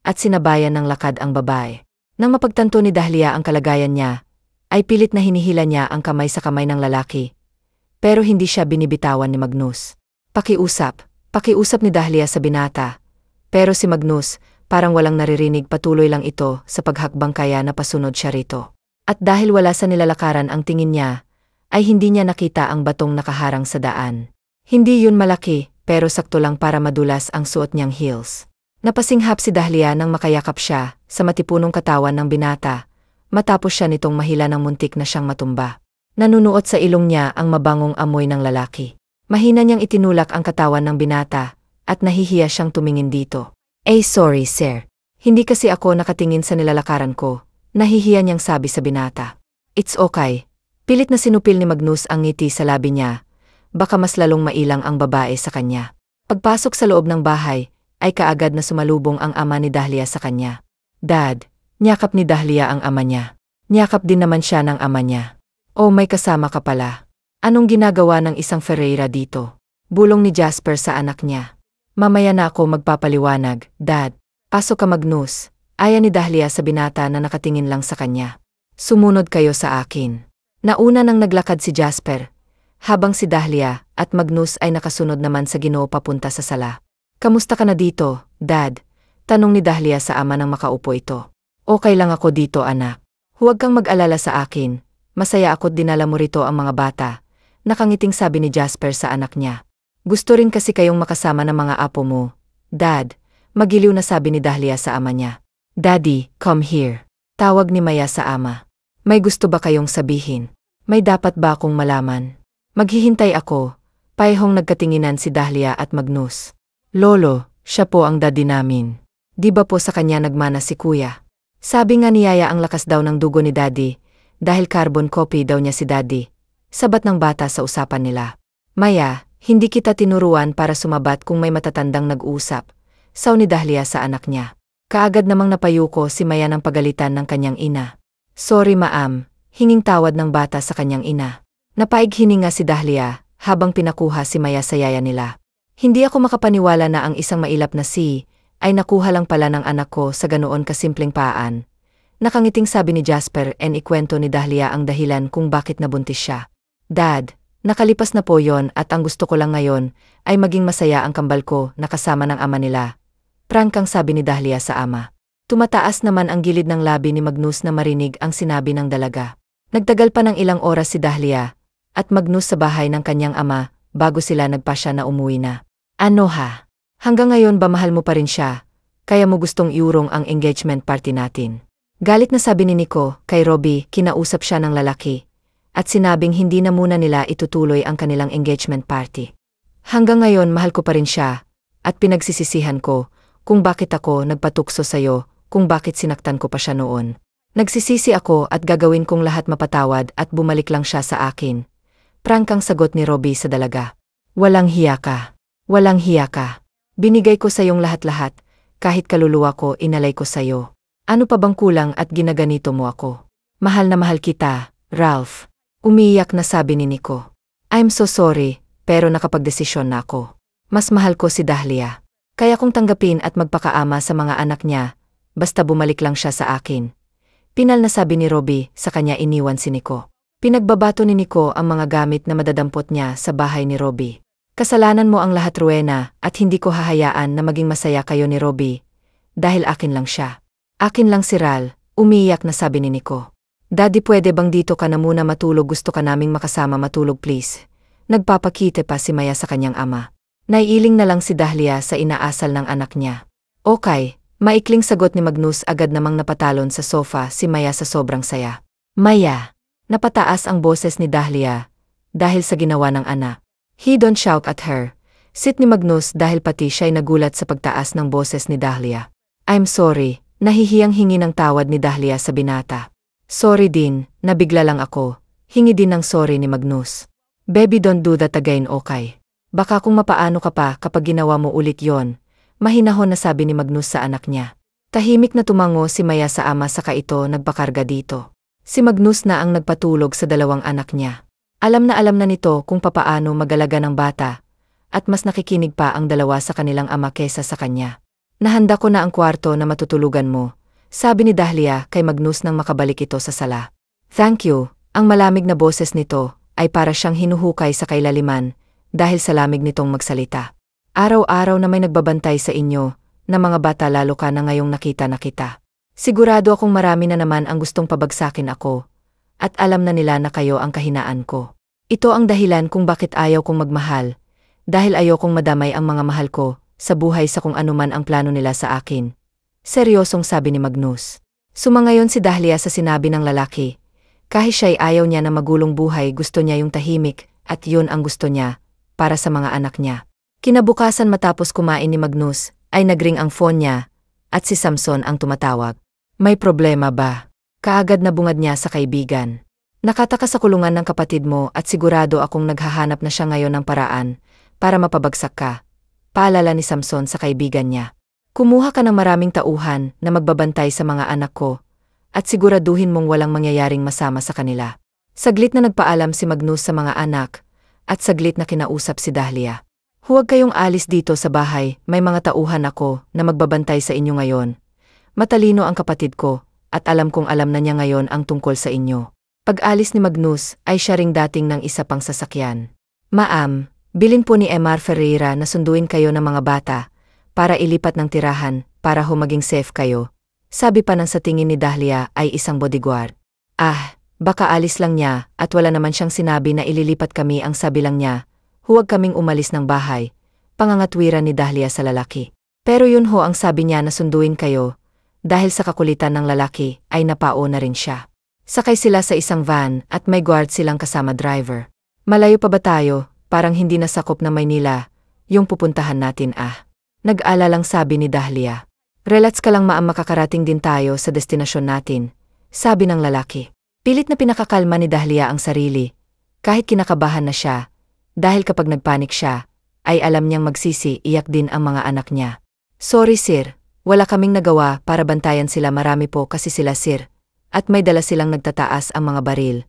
at sinabayan ng lakad ang babae. Nang mapagtanto ni Dahlia ang kalagayan niya, ay pilit na hinihila niya ang kamay sa kamay ng lalaki. Pero hindi siya binibitawan ni Magnus. Pakiusap ni Dahlia sa binata. Pero si Magnus, parang walang naririnig, patuloy lang ito sa paghakbang kaya napasunod siya rito. At dahil wala sa nilalakaran ang tingin niya, ay hindi niya nakita ang batong nakaharang sa daan. Hindi yun malaki, pero sakto lang para madulas ang suot niyang heels. Napasinghap si Dahlia nang makayakap siya sa matipunong katawan ng binata, matapos siya nitong mahila ng muntik na siyang matumba. Nanunuot sa ilong niya ang mabangong amoy ng lalaki. Mahina niyang itinulak ang katawan ng binata, at nahihiya siyang tumingin dito. Sorry sir. Hindi kasi ako nakatingin sa nilalakaran ko, nahihiya niyang sabi sa binata. It's okay. Pilit na sinupil ni Magnus ang ngiti sa labi niya, baka mas lalong mailang ang babae sa kanya. Pagpasok sa loob ng bahay, ay kaagad na sumalubong ang ama ni Dahlia sa kanya. Dad, niyakap ni Dahlia ang ama niya. Niyakap din naman siya ng ama niya. Oh, may kasama ka pala. Anong ginagawa ng isang Ferreira dito? Bulong ni Jasper sa anak niya. Mamaya na ako magpapaliwanag, Dad. Pasok ka Magnus. Aya ni Dahlia sa binata na nakatingin lang sa kanya. Sumunod kayo sa akin. Nauna nang naglakad si Jasper, habang si Dahlia at Magnus ay nakasunod naman sa Ginoo papunta sa sala. Kamusta ka na dito, Dad? Tanong ni Dahlia sa ama nang makaupo ito. Okay lang ako dito anak. Huwag kang mag-alala sa akin. Masaya ako't dinala mo rito ang mga bata. Nakangiting sabi ni Jasper sa anak niya. Gusto rin kasi kayong makasama ng mga apo mo. Dad, magiliw na sabi ni Dahlia sa ama niya. Daddy, come here. Tawag ni Maya sa ama. May gusto ba kayong sabihin? May dapat ba akong malaman? Maghihintay ako. Pahehong nagkatinginan si Dahlia at Magnus. Lolo, siya po ang daddy namin. Di ba po sa kanya nagmana si kuya? Sabi nga ni Yaya ang lakas daw ng dugo ni daddy, dahil carbon copy daw niya si daddy. Sabat ng bata sa usapan nila. Maya, hindi kita tinuruan para sumabat kung may matatandang nag-usap. Saw ni Dahlia sa anak niya. Kaagad namang napayuko si Maya ng pagalitan ng kanyang ina. Sorry maam, hinging tawad ng bata sa kanyang ina. Napaig hininga si Dahlia, habang pinakuha si Maya sa yaya nila. Hindi ako makapaniwala na ang isang mailap na ay nakuha lang pala ng anak ko sa ganoon kasimpleng paan. Nakangiting sabi ni Jasper ikwento ni Dahlia ang dahilan kung bakit nabuntis siya. Dad, nakalipas na po yon at ang gusto ko lang ngayon ay maging masaya ang kambal ko na kasama ng ama nila. Prangkang sabi ni Dahlia sa ama. Tumataas naman ang gilid ng labi ni Magnus na marinig ang sinabi ng dalaga. Nagtagal pa ng ilang oras si Dahlia at Magnus sa bahay ng kanyang ama bago sila nagpasya na umuwi na. Ano ha? Hanggang ngayon ba mahal mo pa rin siya? Kaya mo gustong iurong ang engagement party natin? Galit na sabi ni Nico kay Robbie, kinausap siya ng lalaki at sinabing hindi na muna nila itutuloy ang kanilang engagement party. Hanggang ngayon mahal ko pa rin siya at pinagsisisihan ko kung bakit ako nagpatukso sa'yo, kung bakit sinaktan ko pa siya noon. Nagsisisi ako at gagawin kong lahat mapatawad at bumalik lang siya sa akin. Prangkang sagot ni Robbie sa dalaga. Walang hiya ka. Walang hiya ka. Binigay ko sa iyong lahat-lahat, kahit kaluluwa ko inalay ko sa iyo. Ano pa bang kulang at ginaganito mo ako? Mahal na mahal kita, Ralph. Umiiyak na sabi ni Nico. I'm so sorry, pero nakapagdesisyon na ako. Mas mahal ko si Dahlia. Kaya kong tanggapin at magpakaama sa mga anak niya, basta bumalik lang siya sa akin. Pinal na sabi ni Robbie, sa kanya iniwan si Nico. Pinagbabato ni Nico ang mga gamit na madadampot niya sa bahay ni Robbie. Kasalanan mo ang lahat, Rowena, at hindi ko hahayaan na maging masaya kayo ni Robbie. Dahil akin lang siya. Akin lang si Ral, umiiyak na sabi ni Nico. Daddy, pwede bang dito ka na muna matulog? Gusto ka naming makasama matulog please. Nagpapakite pa si Maya sa kanyang ama. Naiiling na lang si Dahlia sa inaasal ng anak niya. Okay, maikling sagot ni Magnus, agad namang napatalon sa sofa si Maya sa sobrang saya. Maya, napataas ang boses ni Dahlia dahil sa ginawa ng anak. He don't shout at her. Sit ni Magnus dahil pati siya'y nagulat sa pagtaas ng boses ni Dahlia. I'm sorry, nahihiyang hingi ng tawad ni Dahlia sa binata. Sorry din, nabigla lang ako. Hingi din ng sorry ni Magnus. Baby, don't do that again, okay? Baka kung mapaano ka pa kapag ginawa mo ulit yon, mahinahon na sabi ni Magnus sa anak niya. Tahimik na tumango si Maya sa ama saka ito nagpakarga dito. Si Magnus na ang nagpatulog sa dalawang anak niya. Alam na nito kung papaano mag-alaga ng bata, at mas nakikinig pa ang dalawa sa kanilang ama kesa sa kanya. Nahanda ko na ang kwarto na matutulugan mo, sabi ni Dahlia kay Magnus nang makabalik ito sa sala. Thank you, ang malamig na boses nito ay para siyang hinuhukay sa kailaliman dahil sa lamig nitong magsalita. Araw-araw na may nagbabantay sa inyo, na mga bata lalo ka na ngayong nakita na kita. Sigurado akong marami na naman ang gustong pabagsakin ako, at alam na nila na kayo ang kahinaan ko. Ito ang dahilan kung bakit ayaw kong magmahal, dahil ayokong madamay ang mga mahal ko sa buhay sa kung anuman ang plano nila sa akin. Seryosong sabi ni Magnus. Sumangayon si Dahlia sa sinabi ng lalaki. Kahit siya'y ayaw niya na magulong buhay, gusto niya yung tahimik, at yun ang gusto niya, para sa mga anak niya. Kinabukasan matapos kumain ni Magnus, ay nagring ang phone niya, at si Samson ang tumatawag. May problema ba? Kaagad na bungad niya sa kaibigan. Nakataka sa kulungan ng kapatid mo at sigurado akong naghahanap na siya ngayon ng paraan para mapabagsak ka. Paalala ni Samson sa kaibigan niya. Kumuha ka ng maraming tauhan na magbabantay sa mga anak ko at siguraduhin mong walang mangyayaring masama sa kanila. Saglit na nagpaalam si Magnus sa mga anak at saglit na kinausap si Dahlia. Huwag kayong alis dito sa bahay, may mga tauhan ako na magbabantay sa inyo ngayon. Matalino ang kapatid ko at alam kong alam na niya ngayon ang tungkol sa inyo. Pag-alis ni Magnus ay siya ring dating ng isa pang sasakyan. Ma'am, bilin po ni Emar Ferreira na sunduin kayo ng mga bata para ilipat ng tirahan para maging safe kayo. Sabi pa nang sa tingin ni Dahlia ay isang bodyguard. Baka alis lang niya at wala naman siyang sinabi na ililipat kami, ang sabi lang niya. Huwag kaming umalis ng bahay, pangangatwiran ni Dahlia sa lalaki. Pero yun ho ang sabi niya na sunduin kayo, dahil sa kakulitan ng lalaki ay napao na rin siya. Sakay sila sa isang van at may guard silang kasama driver. Malayo pa ba tayo? Parang hindi nasakop na Maynila, yung pupuntahan natin Nag-alalang sabi ni Dahlia. Relax ka lang ma'am, makakarating din tayo sa destinasyon natin, sabi ng lalaki. Pilit na pinakakalma ni Dahlia ang sarili, kahit kinakabahan na siya. Dahil kapag nagpanik siya, ay alam niyang magsisi, iyak din ang mga anak niya. Sorry sir, wala kaming nagawa para bantayan sila, marami po kasi sila sir. At may dala silang nagtataas ang mga baril.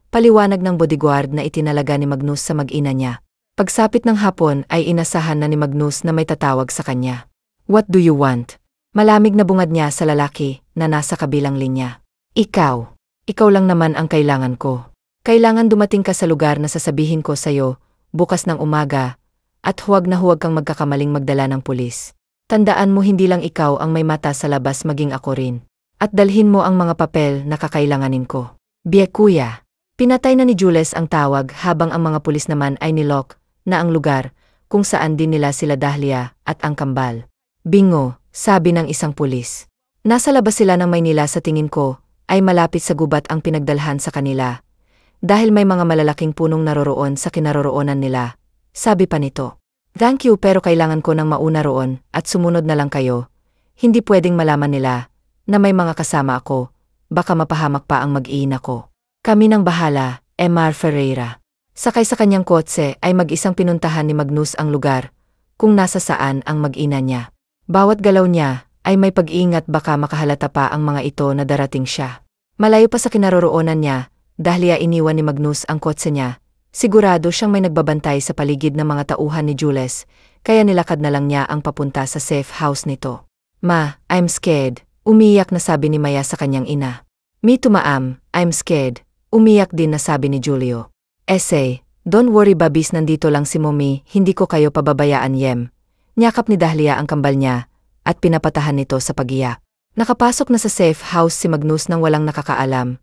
Paliwanag ng bodyguard na itinalaga ni Magnus sa mag-ina niya. Pagsapit ng hapon ay inasahan na ni Magnus na may tatawag sa kanya. What do you want? Malamig na bungad niya sa lalaki na nasa kabilang linya. Ikaw lang naman ang kailangan ko. Kailangan dumating ka sa lugar na sasabihin ko sa'yo bukas ng umaga, at huwag kang magkakamaling magdala ng pulis. Tandaan mo hindi lang ikaw ang may mata sa labas, maging ako rin. At dalhin mo ang mga papel na kakailanganin ko. Biye kuya. Pinatay na ni Jules ang tawag habang ang mga pulis naman ay nilok na ang lugar kung saan din nila sila Dahlia at ang kambal. Bingo, sabi ng isang pulis. Nasa labas sila ng Maynila, sa tingin ko ay malapit sa gubat ang pinagdalhan sa kanila. Dahil may mga malalaking punong naroroon sa kinaroroonan nila, sabi pa nito. Thank you, pero kailangan ko ng mauna roon at sumunod na lang kayo. Hindi pwedeng malaman nila na may mga kasama ako, baka mapahamak pa ang mag-iina ko. Kami nang bahala, Emar Ferreira. Sakay sa kanyang kotse ay mag-isang pinuntahan ni Magnus ang lugar kung nasa saan ang mag-ina niya. Bawat galaw niya ay may pag-iingat, baka makahalata pa ang mga ito na darating siya. Malayo pa sa kinaroroonan niya, Dahlia iniwan ni Magnus ang kotse niya. Sigurado siyang may nagbabantay sa paligid ng mga tauhan ni Jules, kaya nilakad na lang niya ang papunta sa safe house nito. Ma, I'm scared, umiyak na sabi ni Maya sa kanyang ina. Me too ma'am, I'm scared, umiyak din na sabi ni Julio. Don't worry babis, nandito lang si mommy, hindi ko kayo pababayaan yem. Niyakap ni Dahlia ang kambal niya, at pinapatahan nito sa pagiyak. Nakapasok na sa safe house si Magnus nang walang nakakaalam.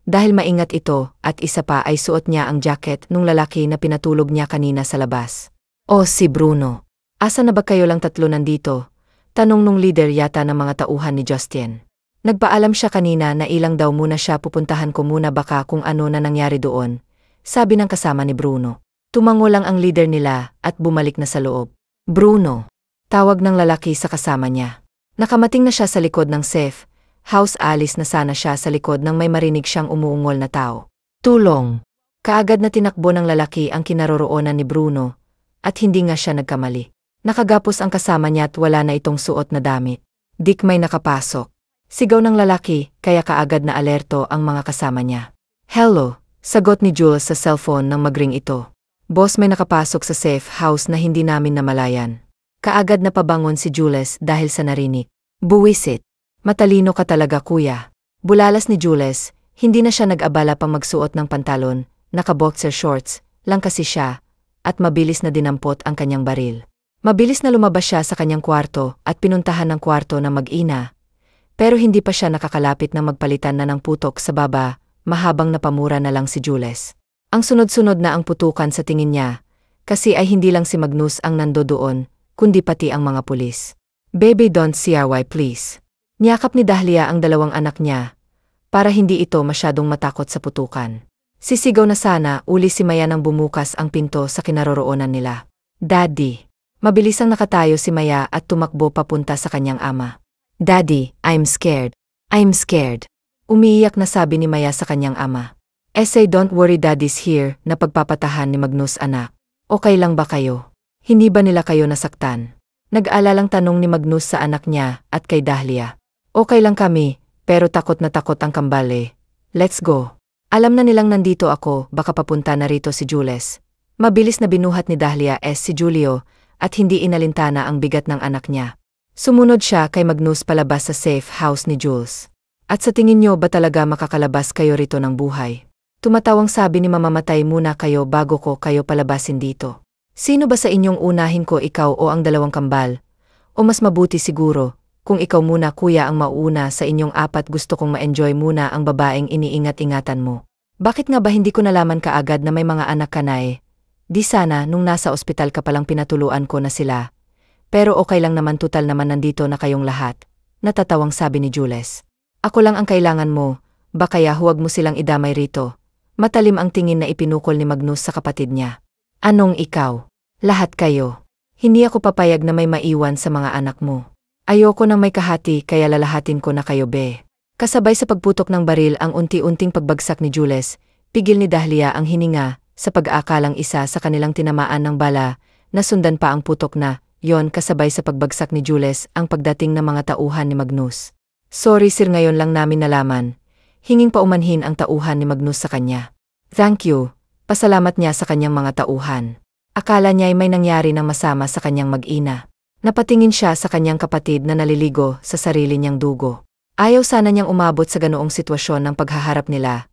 Dahil maingat ito at isa pa ay suot niya ang jacket nung lalaki na pinatulog niya kanina sa labas. Si Bruno. Asa na ba kayo lang tatlo nandito? Tanong nung leader yata ng mga tauhan ni Justin. Nagpaalam siya kanina na ilang daw muna siya, pupuntahan ko muna baka kung ano na nangyari doon, sabi ng kasama ni Bruno. Tumango lang ang leader nila at bumalik na sa loob. Bruno. Tawag ng lalaki sa kasama niya. Nakamating na siya sa likod ng safe, House alis na sana siya sa likod nang may marinig siyang umuungol na tao. Tulong! Kaagad na tinakbo ng lalaki ang kinaroroonan ni Bruno, at hindi nga siya nagkamali. Nakagapos ang kasama niya at wala na itong suot na damit. Dik may nakapasok. Sigaw ng lalaki, kaya kaagad na alerto ang mga kasama niya. Hello, sagot ni Jules sa cellphone nang magring ito. Boss, may nakapasok sa safe house na hindi namin namalayan. Kaagad na pabangon si Jules dahil sa narinig. Buwisit. Matalino ka talaga kuya. Bulalas ni Jules, hindi na siya nag-abala pang magsuot ng pantalon, naka-boxer shorts, lang kasi siya, at mabilis na dinampot ang kanyang baril. Mabilis na lumabas siya sa kanyang kwarto at pinuntahan ng kwarto ng mag-ina. Pero hindi pa siya nakakalapit na magpalitan na ng putok sa baba, mahabang napamura na lang si Jules. Ang sunod-sunod na ang putukan sa tingin niya, kasi ay hindi lang si Magnus ang nandoon, kundi pati ang mga pulis. Baby, don't CRY please. Niyakap ni Dahlia ang dalawang anak niya, para hindi ito masyadong matakot sa putukan. Sisigaw na sana, uli si Maya nang bumukas ang pinto sa kinaroroonan nila. Daddy! Mabilis ang nakatayo si Maya at tumakbo papunta sa kanyang ama. Daddy, I'm scared. I'm scared. Umiiyak na sabi ni Maya sa kanyang ama. Say don't worry, daddy's here, na pagpapatahan ni Magnus anak. Okay lang ba kayo? Hindi ba nila kayo nasaktan? Nag-alalang tanong ni Magnus sa anak niya at kay Dahlia. Okay lang kami, pero takot na takot ang kambale. Let's go. Alam na nilang nandito ako, baka papunta na rito si Jules. Mabilis na binuhat ni Dahlia si Julio, at hindi inalintana ang bigat ng anak niya. Sumunod siya kay Magnus palabas sa safe house ni Jules. At sa tingin niyo ba talaga makakalabas kayo rito ng buhay? Tumatawang sabi ni mamamatay muna kayo bago ko kayo palabasin dito. Sino ba sa inyong unahin ko, ikaw o ang dalawang kambal? O mas mabuti siguro, kung ikaw muna kuya ang mauuna sa inyong apat, gusto kong ma-enjoy muna ang babaeng iniingat-ingatan mo. Bakit nga ba hindi ko nalaman kaagad na may mga anak ka na eh? Di sana nung nasa ospital ka palang pinatuluan ko na sila. Pero okay lang naman, tutal naman nandito na kayong lahat. Natatawang sabi ni Jules. Ako lang ang kailangan mo, ba kaya huwag mo silang idamay rito. Matalim ang tingin na ipinukol ni Magnus sa kapatid niya. Anong ikaw? Lahat kayo. Hindi ako papayag na may maiwan sa mga anak mo. Ayoko nang may kahati, kaya lalahatin ko na kayo be. Kasabay sa pagputok ng baril ang unti-unting pagbagsak ni Jules, pigil ni Dahlia ang hininga, sa pag-aakalang isa sa kanilang tinamaan ng bala, nasundan pa ang putok na, yon kasabay sa pagbagsak ni Jules ang pagdating ng mga tauhan ni Magnus. Sorry sir, ngayon lang namin nalaman. Hinging paumanhin ang tauhan ni Magnus sa kanya. Thank you, pasalamat niya sa kanyang mga tauhan. Akala niya ay may nangyari ng masama sa kanyang mag-ina. Napatingin siya sa kanyang kapatid na naliligo sa sarili niyang dugo. Ayaw sana niyang umabot sa ganoong sitwasyon ng paghaharap nila.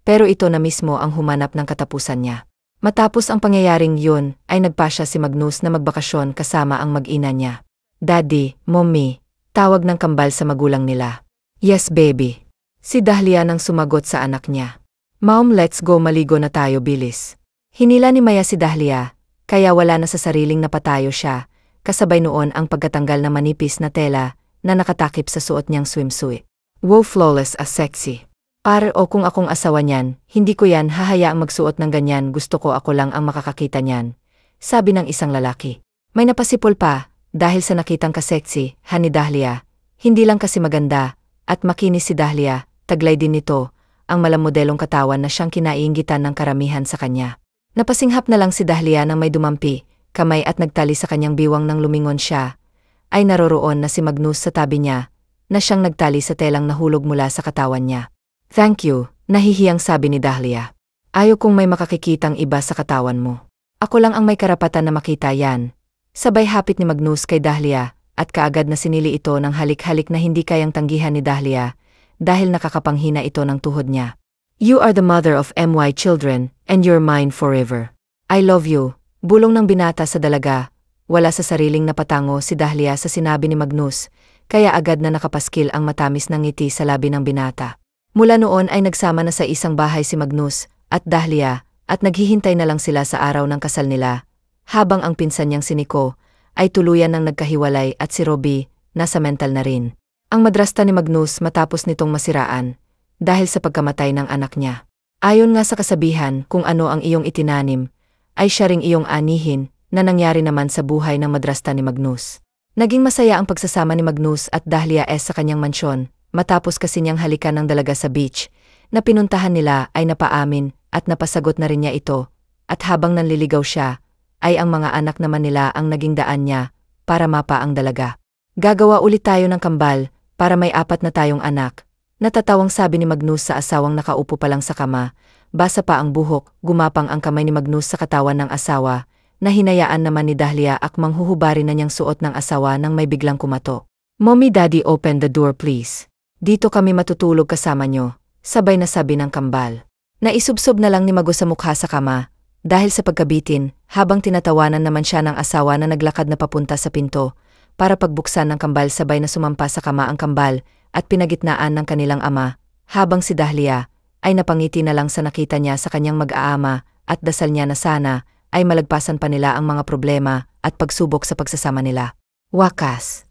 Pero ito na mismo ang humanap ng katapusan niya. Matapos ang pangyayaring yun, ay nagpasya si Magnus na magbakasyon kasama ang mag-ina niya. Daddy, Mommy, tawag ng kambal sa magulang nila. Yes baby. Si Dahlia nang sumagot sa anak niya. Mom, let's go, maligo na tayo bilis. Hinila ni Maya si Dahlia, kaya wala na sa sariling napatayo siya, kasabay noon ang pagkatanggal na manipis na tela na nakatakip sa suot niyang swimsuit. Wow, flawless as sexy. Pare o kung akong asawa niyan, hindi ko yan hahayaang magsuot ng ganyan, gusto ko ako lang ang makakakita niyan, sabi ng isang lalaki. May napasipol pa, dahil sa nakitang ka-sexy, ni Dahlia, hindi lang kasi maganda, at makinis si Dahlia, taglay din nito, ang malamodelong katawan na siyang kinaiinggitan ng karamihan sa kanya. Napasinghap na lang si Dahlia nang may dumampi, kamay at nagtali sa kanyang biwang nang lumingon siya, ay naroroon na si Magnus sa tabi niya, na siyang nagtali sa telang nahulog mula sa katawan niya. Thank you, nahihiyang sabi ni Dahlia. Ayaw kong may makakikitang iba sa katawan mo. Ako lang ang may karapatan na makita yan. Sabay hapit ni Magnus kay Dahlia, at kaagad na sinili ito ng halik-halik na hindi kayang tanggihan ni Dahlia, dahil nakakapanghina ito ng tuhod niya. You are the mother of my children, and you're mine forever. I love you, bulong ng binata sa dalaga. Wala sa sariling napatango si Dahlia sa sinabi ni Magnus, kaya agad na nakapaskil ang matamis ng ngiti sa labi ng binata. Mula noon ay nagsama na sa isang bahay si Magnus at Dahlia at naghihintay na lang sila sa araw ng kasal nila, habang ang pinsan niyang si Nico ay tuluyan ng nagkahiwalay at si Robbie nasa mental na rin. Ang madrasta ni Magnus matapos nitong masiraan dahil sa pagkamatay ng anak niya. Ayon nga sa kasabihan, kung ano ang iyong itinanim, ay siya ring iyong anihin, na nangyari naman sa buhay ng madrasta ni Magnus. Naging masaya ang pagsasama ni Magnus at Dahlia sa kanyang mansyon, matapos kasi niyang halikan ng dalaga sa beach, na pinuntahan nila ay napaamin at napasagot na rin niya ito, at habang nanliligaw siya, ay ang mga anak naman nila ang naging daan niya para mapa ang dalaga. Gagawa ulit tayo ng kambal para may 4 na tayong anak. Natatawang sabi ni Magnus sa asawang nakaupo pa lang sa kama, basa pa ang buhok, gumapang ang kamay ni Magnus sa katawan ng asawa, na hinayaan naman ni Dahlia akmang huhubarin na niyang suot ng asawa nang may biglang kumato. "Mommy, Daddy, open the door please. Dito kami matutulog kasama nyo," sabay na sabi ng kambal. Naisubsob na lang ni Mago sa mukha sa kama, dahil sa pagkabitin, habang tinatawanan naman siya ng asawa na naglakad na papunta sa pinto, para pagbuksan ng kambal sabay na sumampa sa kama ang kambal, at pinagitnaan ng kanilang ama, habang si Dahlia ay napangiti na lang sa nakita niya sa kanyang mag-aama, at dasal niya na sana ay malagpasan pa nila ang mga problema at pagsubok sa pagsasama nila. Wakas.